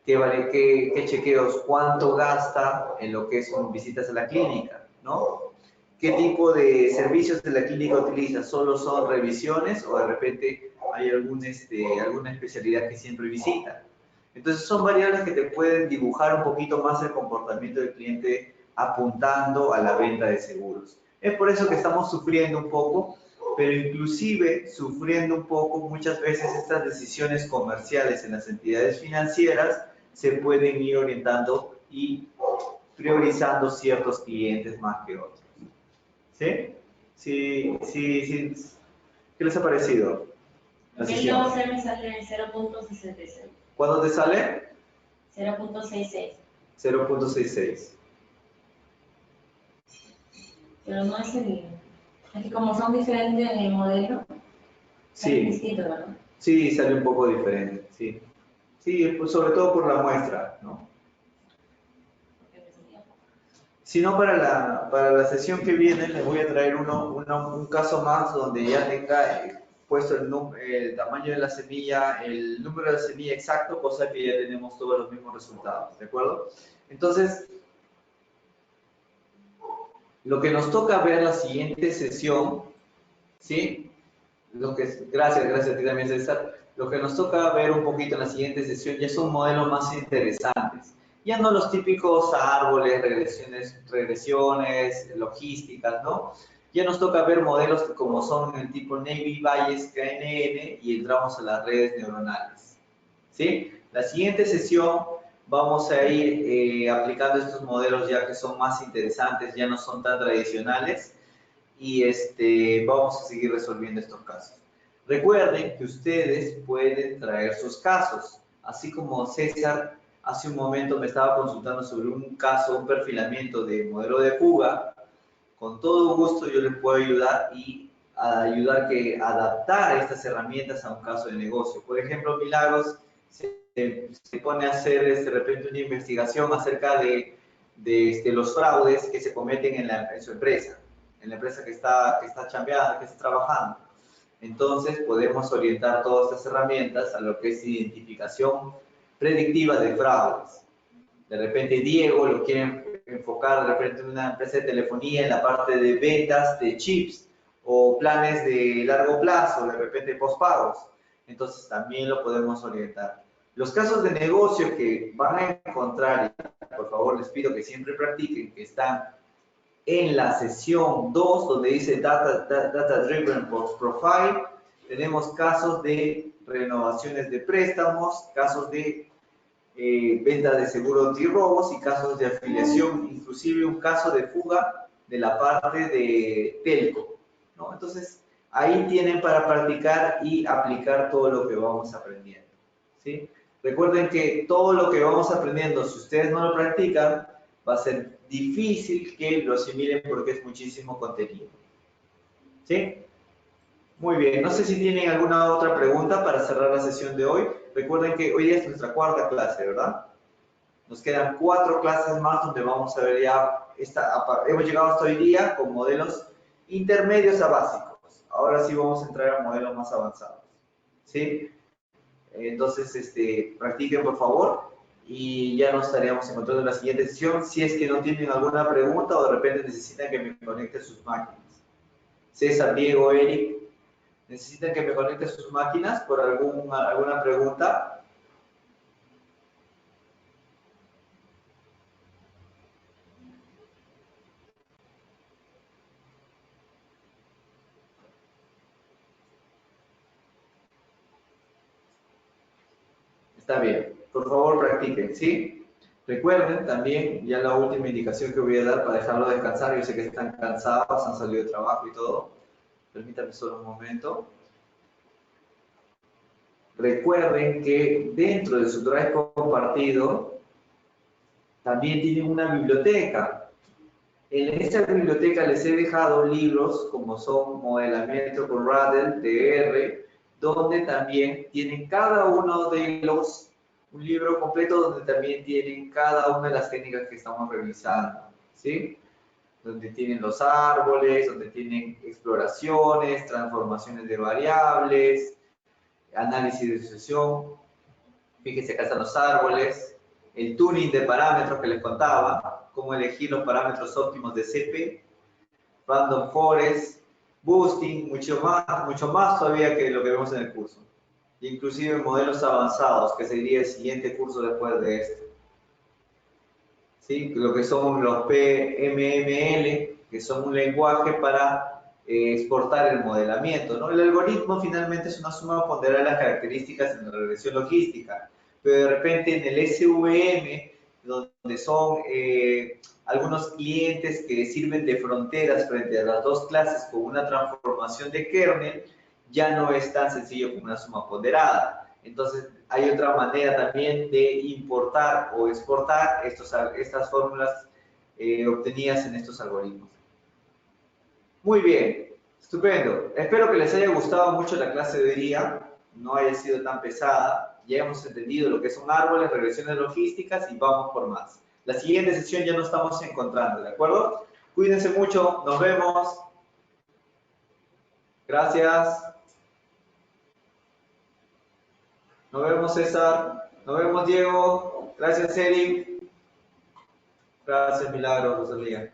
¿qué chequeos? ¿Cuánto gasta en lo que son visitas a la clínica? ¿No? ¿Qué tipo de servicios de la clínica utiliza? ¿Solo son revisiones o de repente hay alguna especialidad que siempre visita? Entonces son variables que te pueden dibujar un poquito más el comportamiento del cliente apuntando a la venta de seguros. Es por eso que estamos sufriendo un poco, pero inclusive sufriendo un poco muchas veces estas decisiones comerciales en las entidades financieras se pueden ir orientando y priorizando ciertos clientes más que otros. ¿Sí? Sí. ¿Qué les ha parecido? La El sesión. IOC me sale en 0.66. ¿Cuándo te sale? 0.66. 0.66. Pero no es el. Es que como son diferentes en el modelo, Sí. es distinto, ¿verdad? Sí, sale un poco diferente, sí. Sí, pues sobre todo por la muestra, ¿no? Si no, para la sesión que viene les voy a traer un caso más donde ya tenga puesto el tamaño de la semilla, el número de la semilla exacto, cosa que ya tenemos todos los mismos resultados, ¿de acuerdo? Entonces, lo que nos toca ver la siguiente sesión, ¿sí? Gracias a ti también, César. Lo que nos toca ver un poquito en la siguiente sesión ya son modelos más interesantes. Ya no los típicos árboles, regresiones, logísticas, ¿no? Ya nos toca ver modelos como son el tipo Navy Bayes KNN y entramos a las redes neuronales. ¿Sí? La siguiente sesión vamos a ir aplicando estos modelos ya que son más interesantes, ya no son tan tradicionales y vamos a seguir resolviendo estos casos. Recuerden que ustedes pueden traer sus casos, así como César hace un momento me estaba consultando sobre un caso, un perfilamiento de modelo de fuga. Con todo gusto yo les puedo ayudar y ayudar a adaptar estas herramientas a un caso de negocio. Por ejemplo, Milagros se pone a hacer de repente una investigación acerca de los fraudes que se cometen en su empresa. en la empresa que está chambeando, que está trabajando. Entonces podemos orientar todas estas herramientas a lo que es identificación predictiva de fraudes. De repente Diego lo quiere enfocar de repente en una empresa de telefonía en la parte de ventas de chips o planes de largo plazo, de repente postpagos. Entonces también lo podemos orientar. Los casos de negocio que van a encontrar, y por favor les pido que siempre practiquen, que están en la sesión 2, donde dice Data Driven Post Profile, tenemos casos de renovaciones de préstamos, casos de venta de seguro antirrobos y casos de afiliación, inclusive un caso de fuga de la parte de telco, ¿no? Entonces, ahí tienen para practicar y aplicar todo lo que vamos aprendiendo, ¿sí? Recuerden que todo lo que vamos aprendiendo, si ustedes no lo practican, va a ser difícil que lo asimilen porque es muchísimo contenido, ¿sí? Muy bien, no sé si tienen alguna otra pregunta para cerrar la sesión de hoy. Recuerden que hoy es nuestra cuarta clase, ¿verdad? Nos quedan 4 clases más donde vamos a ver ya, hemos llegado hasta hoy día con modelos intermedios a básicos. Ahora sí vamos a entrar a modelos más avanzados, ¿sí? Entonces, practiquen por favor y ya nos estaríamos encontrando en la siguiente sesión. Si es que no tienen alguna pregunta o de repente necesitan que me conecte sus máquinas. César, Diego, Eric, ¿necesitan que me conecte sus máquinas por alguna pregunta? Está bien, por favor practiquen, ¿sí? Recuerden también, ya la última indicación que voy a dar para dejarlo descansar, yo sé que están cansados, han salido de trabajo y todo, permítanme solo un momento. Recuerden que dentro de su drive compartido también tienen una biblioteca. En esta biblioteca les he dejado libros como son Modelamiento con Radel, TR, donde también tienen cada uno de los, un libro completo donde también tienen cada una de las técnicas que estamos revisando, ¿sí? Donde tienen los árboles, donde tienen exploraciones, transformaciones de variables, análisis de sucesión. Fíjense, acá están los árboles, el tuning de parámetros que les contaba, cómo elegir los parámetros óptimos de CP, Random Forest, Boosting, mucho más todavía que lo que vemos en el curso. Inclusive modelos avanzados, que sería el siguiente curso después de este. ¿Sí? Lo que son los PMML, que son un lenguaje para exportar el modelamiento, ¿no? El algoritmo finalmente es una suma ponderada de las características en la regresión logística, pero de repente en el SVM, donde son algunos clientes que sirven de fronteras frente a las dos clases con una transformación de kernel, ya no es tan sencillo como una suma ponderada. Entonces, hay otra manera también de importar o exportar estas fórmulas obtenidas en estos algoritmos. Muy bien, estupendo. Espero que les haya gustado mucho la clase de hoy día, no haya sido tan pesada. Ya hemos entendido lo que son árboles, regresiones logísticas y vamos por más. La siguiente sesión ya nos estamos encontrando, ¿de acuerdo? Cuídense mucho, nos vemos. Gracias. Nos vemos, César. Nos vemos, Diego. Gracias, Eric. Gracias, Milagro, Rosalía.